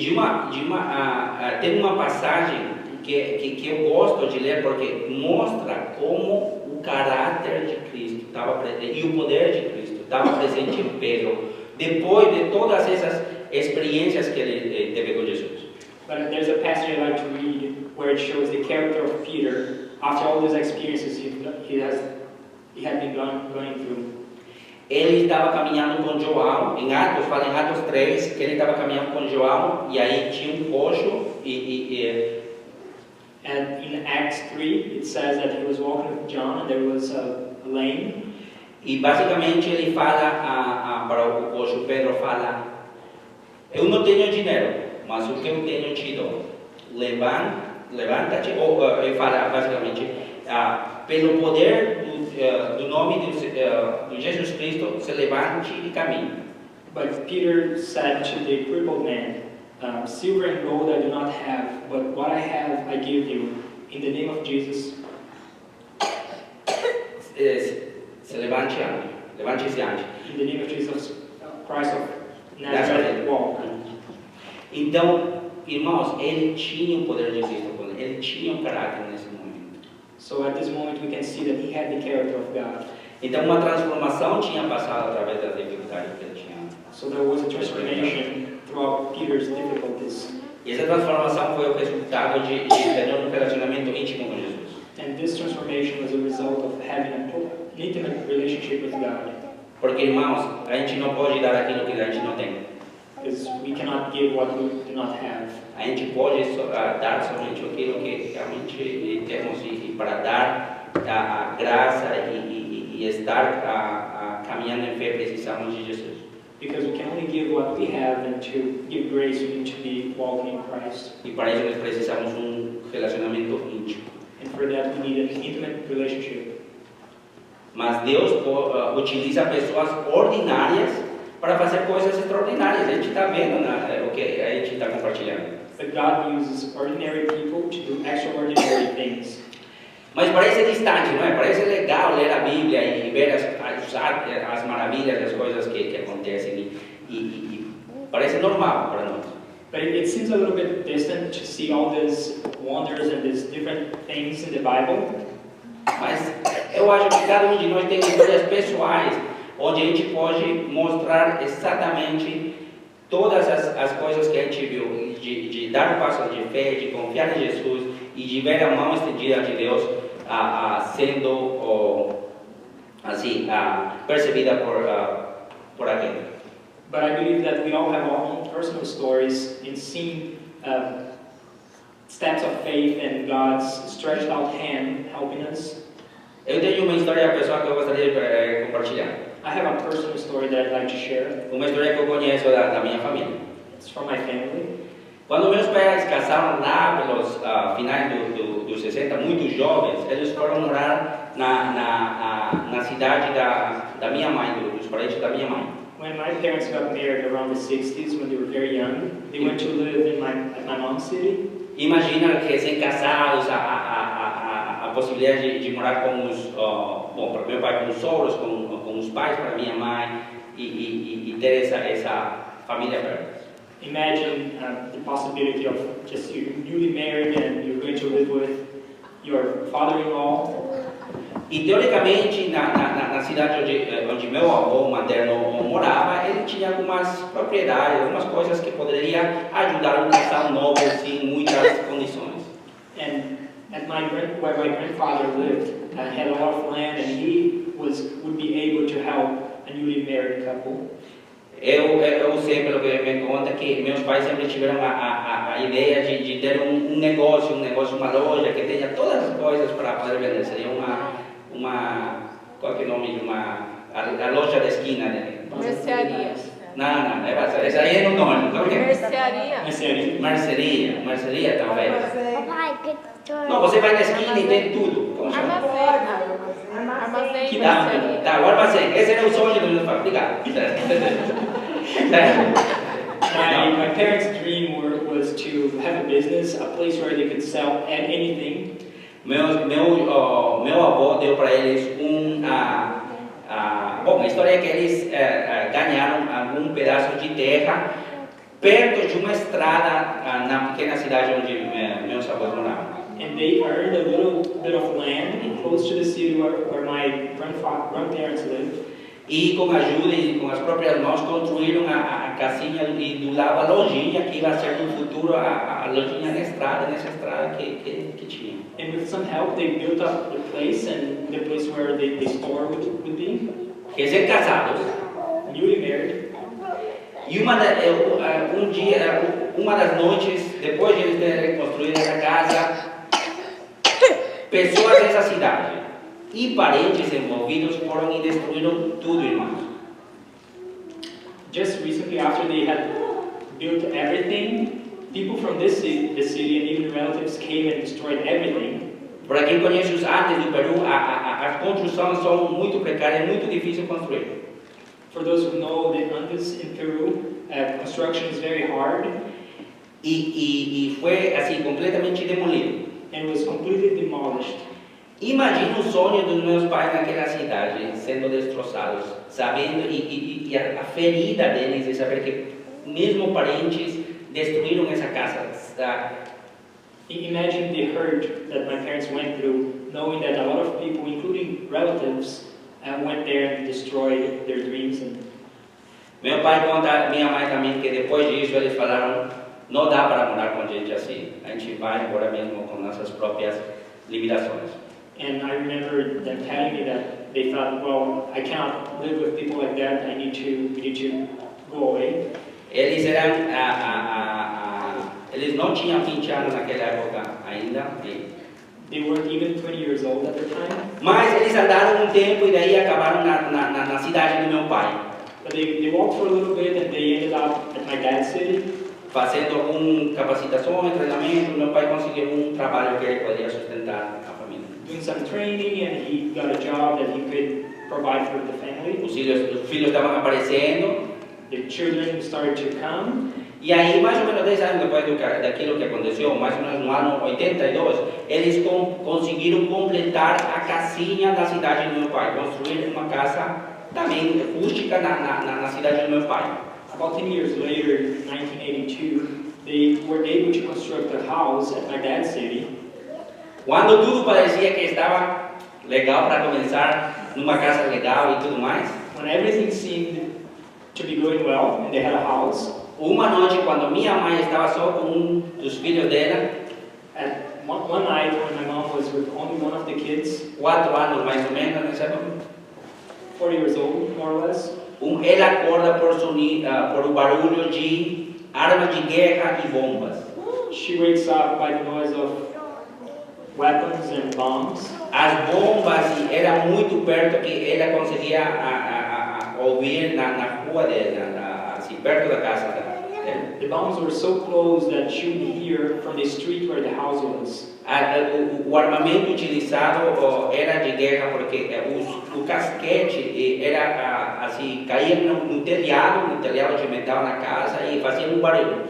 Speaker 1: tem uma passagem que eu gosto de ler porque mostra como o caráter de Cristo estava presente e o poder de Cristo estava presente em Pedro depois de todas essas experiências que ele teve com Jesus.
Speaker 2: But there's a passage I like to read where it shows the character of Peter after all these experiences he had been going through.
Speaker 1: Ele estava caminhando com João, fala em Atos 3, que ele estava caminhando com João e aí tinha um coxo
Speaker 2: And in Acts 3, it says that he was walking with John and there was a lame.
Speaker 1: E basicamente ele fala para o coxo, Pedro fala, eu não tenho dinheiro, mas o que eu tenho te dou. Levanta-te, ou ele fala basicamente, pelo poder do nome de Jesus Cristo, se levante e caminhe.
Speaker 2: But Peter said to the crippled man, silver and gold I do not have, but what I have I give you. In the name of Jesus.
Speaker 1: Se levante e ande. Levante-se e ande.
Speaker 2: In the name of Jesus Christ of Nazareth, walk.
Speaker 1: Então, irmãos, ele tinha o poder de Cristo, ele tinha o caráter nesse momento.
Speaker 2: So at this moment we can see that he had the character of God.
Speaker 1: Então, uma transformação tinha passado através das dificuldades que ele tinha.
Speaker 2: So there was a transformation throughout Peter's difficulties.
Speaker 1: E essa transformação foi o resultado de ter um relacionamento íntimo com Jesus.
Speaker 2: And this transformation was a result of having an intimate relationship with God.
Speaker 1: Porque, irmãos, a gente não pode dar aquilo que a gente não tem.
Speaker 2: Because we cannot give what we do not have.
Speaker 1: A gente pode dar somente aquilo que realmente temos e para dar a graça e estar caminhando em fé precisamos de Jesus.
Speaker 2: Because we can only give what we have, and to give grace we need to be walking in Christ.
Speaker 1: E para isso nós precisamos relacionamento íntimo.
Speaker 2: And for that we need an intimate relationship.
Speaker 1: Mas Deus utiliza pessoas ordinárias para fazer coisas extraordinárias. A gente está vendo o que a gente está compartilhando.
Speaker 2: But God uses ordinary people to do extraordinary things.
Speaker 1: Mas parece distante, não é? Parece legal ler a Bíblia e ver as maravilhas, as coisas que acontecem e parece normal para nós.
Speaker 2: But it seems a little bit distant to see all these wonders and these different things in the Bible.
Speaker 1: Mas eu acho que cada de nós tem histórias pessoais onde a gente pode mostrar exatamente todas as coisas que a gente viu, de dar um passo de fé, de confiar em Jesus e de ver a mão estendida de Deus sendo así percibida por aquel.
Speaker 2: But I believe that we all have our own personal stories in seeing steps of faith and God's stretched out hand helping us.
Speaker 1: Eu tenho uma história pessoal que eu gostaria de compartilhar.
Speaker 2: I have a personal story that I'd like to share.
Speaker 1: Uma história que eu conheço da minha família.
Speaker 2: It's from my family.
Speaker 1: Quando meus pais casaram lá pelos finais dos 60, muito jovens, eles foram morar na cidade da minha mãe, dos parentes da minha mãe.
Speaker 2: When my parents got married around the 60s, when they were very young, they went to live in my mom's city.
Speaker 1: Imagina recém-casados, a possibilidade de morar com os, bom, para meu pai com os sogros, com os pais, para minha mãe, e ter essa família perto.
Speaker 2: Imagine the possibility of just you newly married and you're going to live with your father-in-law.
Speaker 1: E teoricamente, na cidade onde meu avô materno morava, ele tinha algumas propriedades, algumas coisas que poderia ajudar um casal novo sem muitas condições.
Speaker 2: And where my grandfather lived, had a lot of land, and he would be able to help a newly married couple.
Speaker 1: Eu sei, pelo que me conta, que meus pais sempre tiveram a ideia de ter um negócio, uma loja que tenha todas as coisas para poder vender. Seria qual que é o nome de a loja da esquina, né?
Speaker 3: Mercearia.
Speaker 1: Não, essa aí é no nome, não é? Mercearia talvez. Não, você vai na esquina e tem tudo. Como chama?
Speaker 3: Armazém.
Speaker 1: Que tá, o armazém. Esse era o sonho do meu pai. Obrigado.
Speaker 2: My parents' dream was to have a business, a place where they could sell anything.
Speaker 1: Meu avô deu para eles bom, a história é que eles ganharam algum pedaço de terra perto de uma estrada na pequena cidade onde meus avós moravam.
Speaker 2: And they earned a little bit of land close to the city where my grandparents lived.
Speaker 1: E com a ajuda e com as próprias mãos construíram a casinha e do lado a lojinha que ia ser no futuro a lojinha nessa estrada que tinha.
Speaker 2: And with some help, they built up the place and the place where the store would be.
Speaker 1: Recém-casados.
Speaker 2: Newly married.
Speaker 1: E uma das noites, depois de eles terem construído essa casa, pessoas dessa cidade e parentes envolvidos foram e destruíram tudo, irmãos.
Speaker 2: Just recently, after they had built everything, people from the city and even relatives came and destroyed everything.
Speaker 1: Para quem conhece os Andes do Peru, as construções são muito precárias, é muito difícil construir.
Speaker 2: For those who know the Andes in Peru, construction is very hard.
Speaker 1: E foi assim completamente demolido.
Speaker 2: And was completely demolished.
Speaker 1: Imagina o sonho dos meus pais naquela cidade sendo destroçados, sabendo e a ferida deles de saber que mesmo parentes destruíram essa casa.
Speaker 2: Imagine the hurt that my parents went through, knowing that a lot of people, including relatives, went there and destroyed their dreams.
Speaker 1: Meu pai conta, minha mãe também, que depois disso eles falaram: não dá para morar com gente assim. A gente vai embora mesmo com nossas próprias limitações.
Speaker 2: And I remember them telling me that they thought, well, I cannot live with people like that. We need to go away.
Speaker 1: Eles eram eles não tinham 20 anos naquela época ainda.
Speaker 2: They weren't even 20 years old at the time.
Speaker 1: Mas eles andaram um tempo e daí acabaram na cidade do meu pai.
Speaker 2: But they walked for a little bit and they ended up at my dad's city.
Speaker 1: Fazendo alguma capacitação, treinamento, meu pai conseguiu trabalho que ele poderia sustentar a família.
Speaker 2: Doing some training and he got a job that he could provide for the family.
Speaker 1: Os filhos estavam aparecendo.
Speaker 2: The children started to come.
Speaker 1: E aí, mais ou menos 10 anos depois daquilo que aconteceu, mais ou menos no ano 82, eles conseguiram completar a casinha da cidade do meu pai, construir uma casa também rústica na cidade do meu pai.
Speaker 2: About 10 years later, in 1982, they were able to construct a house at my dad's city.
Speaker 1: Quando tudo parecia que estava legal para começar, numa casa legal e tudo mais.
Speaker 2: When everything seemed to be going well, and they had a house.
Speaker 1: Uma noite, quando minha mãe estava só com dos filhos dela,
Speaker 2: at one night when my mom was with only one of the kids,
Speaker 1: 4 anos mais ou menos, nessa
Speaker 2: 4 years old, more or less.
Speaker 1: Ele acorda por o barulho de armas de guerra e bombas.
Speaker 2: She wakes up by the noise of weapons and bombs.
Speaker 1: As bombas eram muito perto que ela conseguia ouvir na rua dela, assim, perto da casa dela.
Speaker 2: The bombs were so close that she would hear from the street where the house was.
Speaker 1: O armamento utilizado era de guerra porque o casquete era assim, caía no telhado de metal na casa e fazia um barulho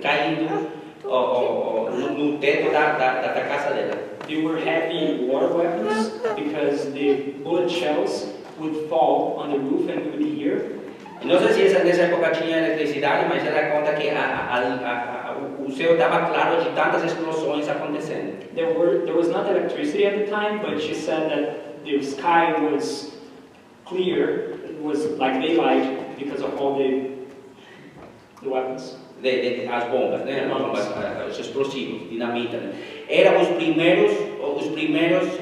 Speaker 1: caindo no teto da casa dela.
Speaker 2: They were heavy war weapons because the bullet shells would fall on the roof and we would hear.
Speaker 1: Não sei se nessa época tinha eletricidade, mas ela conta que o céu estava claro de tantas explosões acontecendo.
Speaker 2: There was not electricity at the time, but she said that the sky was clear, it was like daylight because of all the weapons.
Speaker 1: As bombas, né? As bombas, os explosivos, dinamita. Né? Eram os primeiros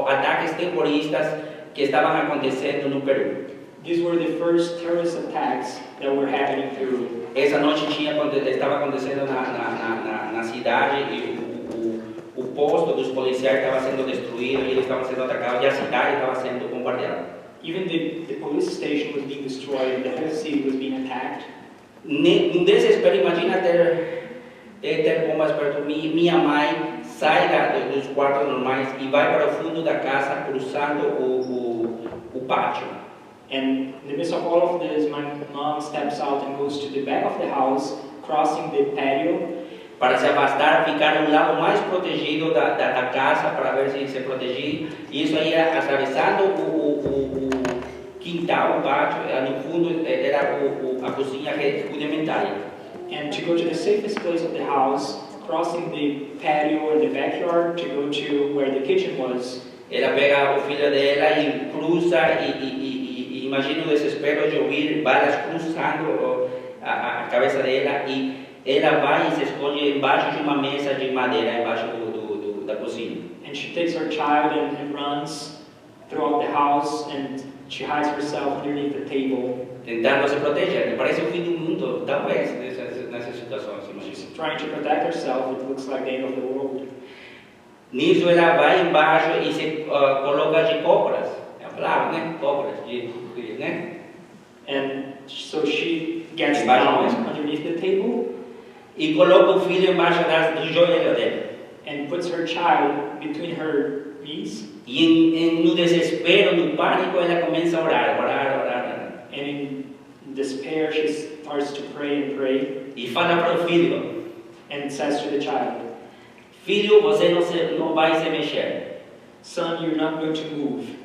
Speaker 1: ataques terroristas que estavam acontecendo no Peru.
Speaker 2: These were the first terrorist attacks that were happening in Peru.
Speaker 1: Essa noite estava acontecendo na cidade e o posto dos policiais estava sendo destruído e eles estavam sendo atacados e a cidade estava sendo bombardeada.
Speaker 2: Even the police station was being destroyed, the whole city was being attacked.
Speaker 1: Num desespero, imagina ter bombas perto de mim. Minha mãe sai dos quartos normais e vai para o fundo da casa cruzando o pátio.
Speaker 2: And in the midst of all of this, my mom steps out and goes to the back of the house, crossing the patio.
Speaker 1: Para se afastar, ficar no lado mais protegido da casa, para ver se protegia. E isso aí, atravessando o quintal, o pátio, no fundo era a cozinha rudimentar.
Speaker 2: And to go to the safest place of the house, crossing the patio and the backyard to go to where the kitchen was.
Speaker 1: Ela pega o filho dela e cruza e imagina o desespero de ouvir balas cruzando a cabeça dela e ela vai e se esconde embaixo de uma mesa de madeira embaixo da cozinha.
Speaker 2: And she takes her child and runs throughout the house and she hides herself underneath the table.
Speaker 1: Tentando se proteger. Parece o fim do mundo, talvez, nessas situações.
Speaker 2: She's trying to protect herself. It looks like the end of the world.
Speaker 1: Nisso ela vai embaixo e se coloca de cobras. É claro, né? Cobras, né?
Speaker 2: And so she gets down underneath the table.
Speaker 1: E coloca o filho embaixo do joelho dela.
Speaker 2: And puts her child between her knees.
Speaker 1: E no desespero, no pânico, ela começa a orar.
Speaker 2: And in despair, she starts to pray.
Speaker 1: E fala para o filho.
Speaker 2: And says to the child,
Speaker 1: filho, você não vai se mexer.
Speaker 2: Son, you're not going to move.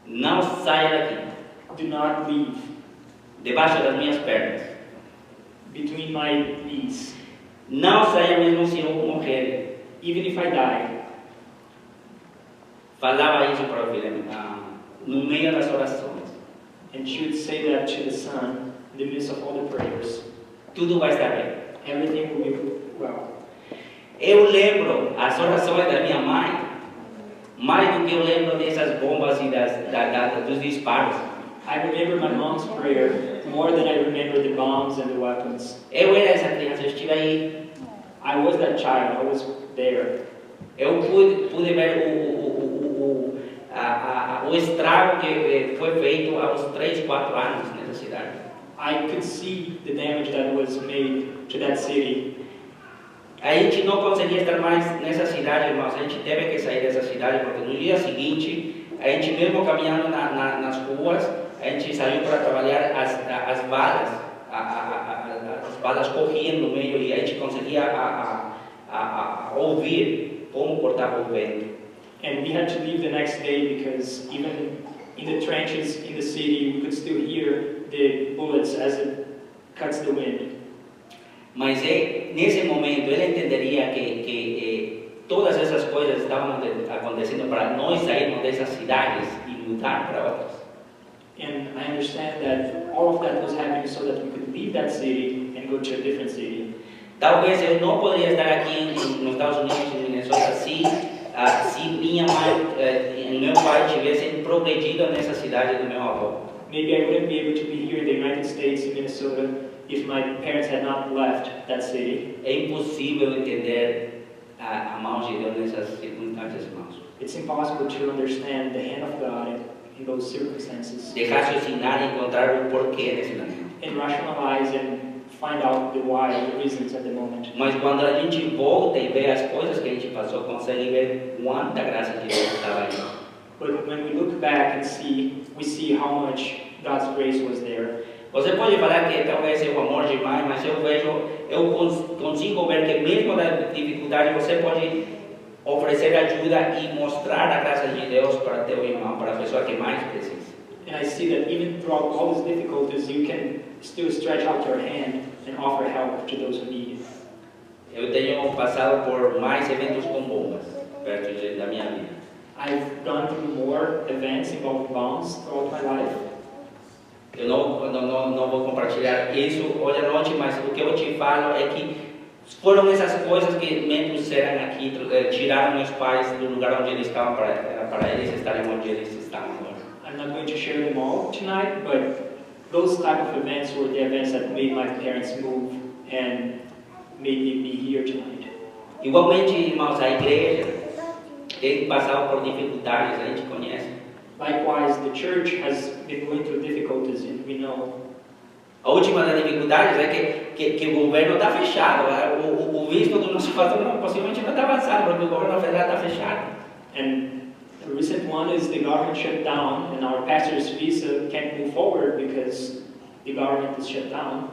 Speaker 1: Não saia daqui.
Speaker 2: Do not leave.
Speaker 1: Debaixo das minhas pernas.
Speaker 2: Between my knees.
Speaker 1: Não saia mesmo se eu morrer.
Speaker 2: Even if I die.
Speaker 1: Falava isso para o filho no meio das orações.
Speaker 2: And she would say that to the son in the midst of all the prayers.
Speaker 1: Tudo vai estar bem.
Speaker 2: Everything will be well.
Speaker 1: Eu lembro as orações da minha mãe, mais do que eu lembro dessas bombas e dos disparos.
Speaker 2: I remember my mom's prayer more than I remember the bombs and the weapons.
Speaker 1: Eu era essa criança, eu estive aí.
Speaker 2: I was that child, I was there.
Speaker 1: Eu pude ver o estrago que foi feito aos 3, 4 anos nessa cidade.
Speaker 2: I could see the damage that was made to that city.
Speaker 1: A gente não conseguia estar mais nessa cidade, irmãos. A gente teve que sair dessa cidade porque no dia seguinte, a gente mesmo caminhando nas ruas, a gente saiu para trabalhar as balas corriam no meio e a gente conseguia ouvir como cortava o vento.
Speaker 2: And we had to leave the next day because even in the trenches in the city, we could still hear the bullets as it cuts the wind.
Speaker 1: Mas nesse momento ele entenderia que todas essas coisas estavam acontecendo para nós sairmos dessas cidades e mudar para outras.
Speaker 2: And I understand that all of that was happening so that we could leave that city and go to a different city.
Speaker 1: Talvez eu não poderia estar aqui nos Estados Unidos, em Minnesota, se se minha mãe e meu pai tivessem progredido nessa cidade do meu avô.
Speaker 2: Maybe I wouldn't be able to be here in the United States, in Minnesota, if my parents had not left that city.
Speaker 1: É impossível entender a mão de Deus nessas circunstâncias, irmãos.
Speaker 2: It's impossible to understand the hand of God in those circumstances.
Speaker 1: De raciocinar e encontrar o porquê nesse momento.
Speaker 2: And rationalize and find out the why, the reasons at the moment.
Speaker 1: Mas quando a gente volta e vê as coisas que a gente passou, consegue ver quanta graça de Deus estava aí.
Speaker 2: But when we look back and see, we see how much God's grace was there.
Speaker 1: Você pode falar que talvez é o amor demais, mas eu consigo ver que mesmo na dificuldade você pode oferecer ajuda e mostrar a graça de Deus para teu irmão, para a pessoa que mais precisa.
Speaker 2: And I see that even throughout all these difficulties, you can still stretch out your hand and offer help to those who need it.
Speaker 1: Eu tenho passado por mais eventos com bombas perto da minha vida.
Speaker 2: I've gone through more events involving bombs throughout my life.
Speaker 1: Eu não vou compartilhar isso hoje à noite, mas o que eu te falo é que foram essas coisas que me trouxeram aqui, tiraram meus pais do lugar onde eles estavam para eles estarem onde eles estão agora.
Speaker 2: I'm not going to share them all tonight, but those type of events were the events that made my parents move and made me be here tonight.
Speaker 1: Igualmente, irmãos, a igreja tem passado por dificuldades, a gente conhece.
Speaker 2: Likewise, the church has been going through difficulties, and we know.
Speaker 1: A última das dificuldades é que o governo está fechado. O bispo do nosso pastor possivelmente não está avançando, porque o governo federal está fechado.
Speaker 2: And the recent one is the government shut down, and our pastor's visa can't move forward because the government is shut down.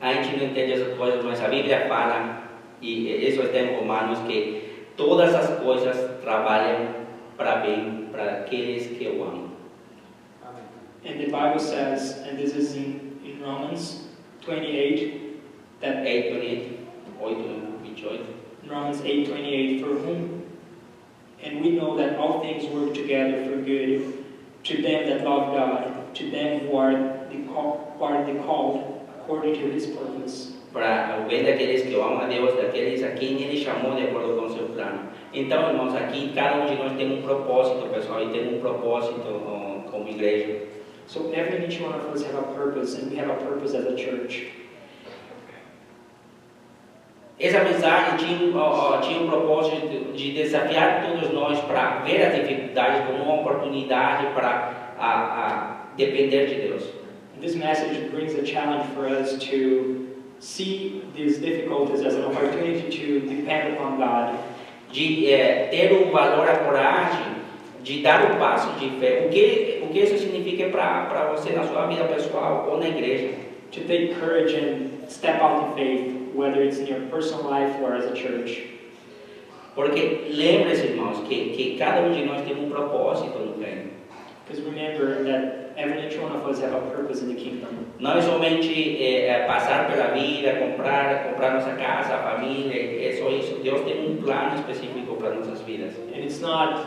Speaker 1: A gente não entende essas coisas, mas a Bíblia fala, e isso está em Romanos, que todas as coisas trabalham para bem para aqueles que o amam.
Speaker 2: And the Bible says, and this is in Romans 28, that
Speaker 1: 8:28.
Speaker 2: Romans 8:28, for whom, and we know that all things work together for good to them that love God, to them who are the called according to His purpose.
Speaker 1: Para o bem daqueles que amam a Deus, daqueles a quem Ele chamou de acordo com o seu plano. Então, irmãos, aqui cada um de nós tem um propósito, pessoal, e tem um propósito como igreja.
Speaker 2: So every and each one of us have a purpose, and we have a purpose as a church.
Speaker 1: Essa mensagem tinha um propósito de desafiar todos nós para ver as dificuldades como uma oportunidade para depender de Deus.
Speaker 2: This message brings a challenge for us to see these difficulties as an opportunity to depend upon God.
Speaker 1: De ter o valor, a coragem de dar o passo de fé. O que isso significa para você na sua vida pessoal ou na igreja?
Speaker 2: To take courage and step out in faith, whether it's in your personal life or as a church.
Speaker 1: Porque lembre-se, irmãos, que cada um de nós tem um propósito no reino.
Speaker 2: Because remember that every and each one of us have a purpose in the kingdom.
Speaker 1: Não é somente passar pela vida, comprar nossa casa, a família, é só isso. Deus tem um plano específico para nossas vidas.
Speaker 2: And it's not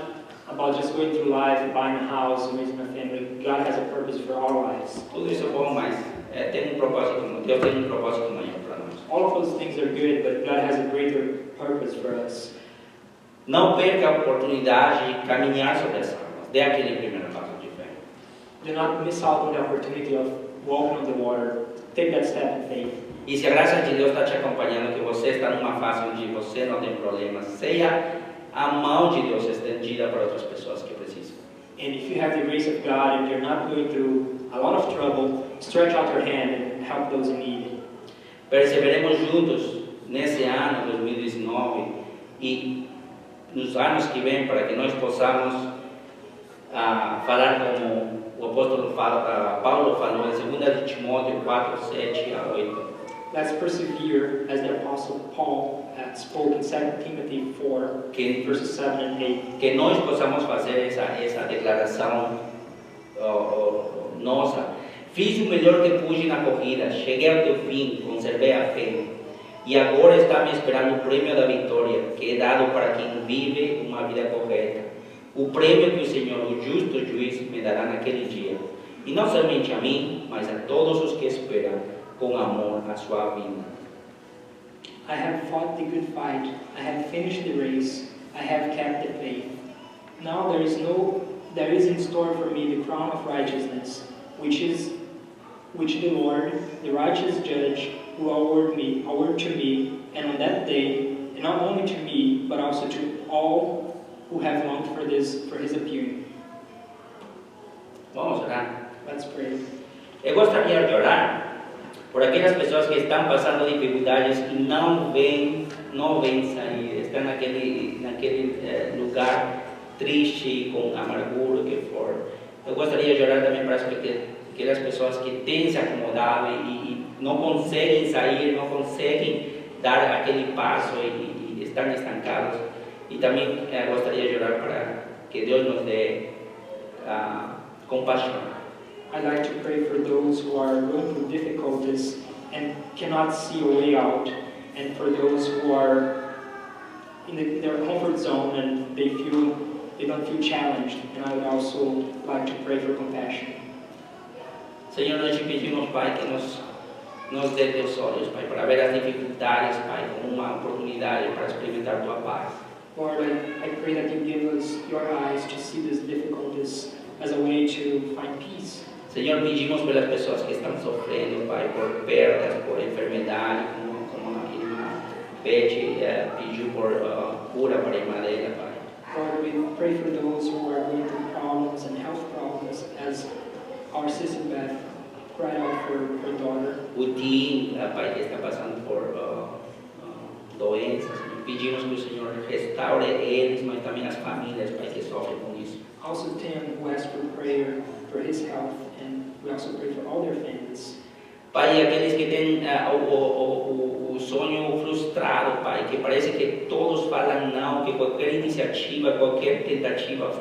Speaker 2: about just going through life, buying a house, raising a family. God has a purpose for our lives.
Speaker 1: Tudo isso é bom, mas tem um propósito. Deus tem um propósito maior para nós.
Speaker 2: All of those things are good, but God has a greater purpose for us.
Speaker 1: Não perca a oportunidade de caminhar sobre as águas. Dê aquele primeiro passo de fé.
Speaker 2: Do not miss out on the opportunity of walking on the water. Take that step in faith.
Speaker 1: E se a graça de Deus está te acompanhando, que você está numa fase onde você não tem problemas, seja a mão de Deus estendida para outras pessoas que precisam.
Speaker 2: And if you have the grace of God and you're not going through a lot of trouble, stretch out your hand and help those in need.
Speaker 1: Perseveremos juntos nesse ano 2019 e nos anos que vêm para que nós possamos falar como o apóstolo Paulo falou em 2 de Timóteo 4, 7 a 8.
Speaker 2: Let's persevere as the Apostle Paul spoke in 2 Timothy 4, verses 7 and 8.
Speaker 1: Que nós possamos fazer essa declaração nossa. Fiz o melhor que pude na corrida, cheguei ao teu fim, conservei a fé. E agora está me esperando o prêmio da vitória, que é dado para quem vive uma vida correta. O prêmio que o Senhor, o justo juiz, me dará naquele dia. E não somente a mim, mas a todos os que esperam com amor a sua vinda.
Speaker 2: I have fought the good fight. I have finished the race. I have kept the faith. Now there is in store for me the crown of righteousness, which the Lord, the righteous judge, will award to me, and on that day, and not only to me, but also to all who have longed for his appearing.
Speaker 1: Vamos a orar.
Speaker 2: Let's pray.
Speaker 1: Eu gostaria de orar por aquelas pessoas que estão passando dificuldades e não vêm sair, estão naquele lugar triste, com amargura, o que for. Eu gostaria de orar também para aquelas pessoas que têm se acomodado e não conseguem sair, não conseguem dar aquele passo e estão estancados. E também gostaria de orar para que Deus nos dê compaixão.
Speaker 2: I'd like to pray for those who are going through difficulties and cannot see a way out, and for those who are in their comfort zone and they don't feel challenged. And I would also like to pray for compassion.
Speaker 1: Senhor, nós te pedimos, Pai, que nos dê teus olhos, Pai, para ver as dificuldades, Pai, como uma oportunidade para experimentar tua paz.
Speaker 2: Lord, I pray that you give us your eyes to see these difficulties as a way to find peace.
Speaker 1: Senhor, pedimos pelas pessoas que estão sofrendo, Pai, por perdas, por enfermidade, como a irmã Betty pediu por cura para a irmã dela, Pai.
Speaker 2: Lord, we pray for those who are going through problems and health problems, as our sister Beth cried out for her daughter.
Speaker 1: O Tim, Pai, que está passando por doenças, Senhor. Pedimos que o Senhor restaure eles, mas também as famílias, Pai, que sofrem com isso.
Speaker 2: Also Tim, who asked for prayer for his health, and we also pray for all their families.
Speaker 1: Pai, aqueles que têm o sonho frustrado, Pai, que parece que todos falam não, que qualquer iniciativa, qualquer tentativa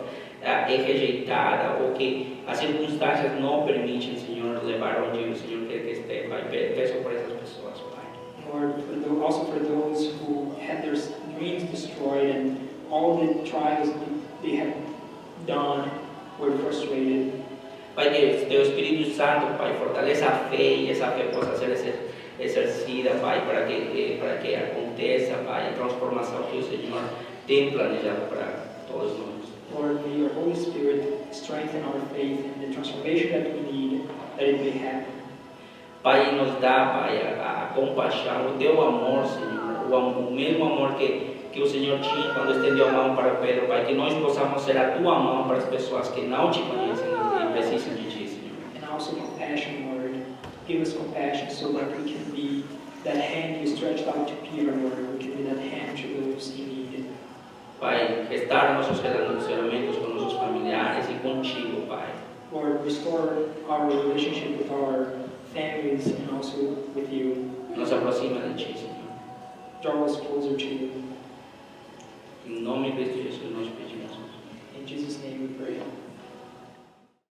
Speaker 1: é rejeitada, ou que as circunstâncias não permitem, Senhor, levar onde o Senhor quer que esteja, Pai. Peço por essas pessoas, Pai.
Speaker 2: Lord, also for those who had their dreams destroyed and all the trials they had done were frustrated.
Speaker 1: Pai, que teu Espírito Santo, Pai, fortaleça a fé e essa fé possa ser exercida, Pai, para que aconteça, Pai, a transformação que o Senhor tem planejado para todos nós.
Speaker 2: Lord, may your Holy Spirit strengthen our faith and the transformation that we need, that it may happen.
Speaker 1: Pai, nos dá, Pai, a compaixão, o teu amor, Senhor, o mesmo amor que o Senhor tinha quando estendeu a mão para Pedro, Pai, que nós possamos ser a tua mão para as pessoas que não te conhecem e precisam de ti, Senhor.
Speaker 2: And also compassion, Lord. Give us compassion so that we can be that hand you stretched out to Peter, Lord. We can be that hand to those in need.
Speaker 1: Pai, restaura nossos relacionamentos com nossos familiares e contigo, Pai.
Speaker 2: Lord, restore our relationship with our families and also with you.
Speaker 1: Nos aproxima de ti, Senhor.
Speaker 2: Draw us closer to you.
Speaker 1: Em nome de Cristo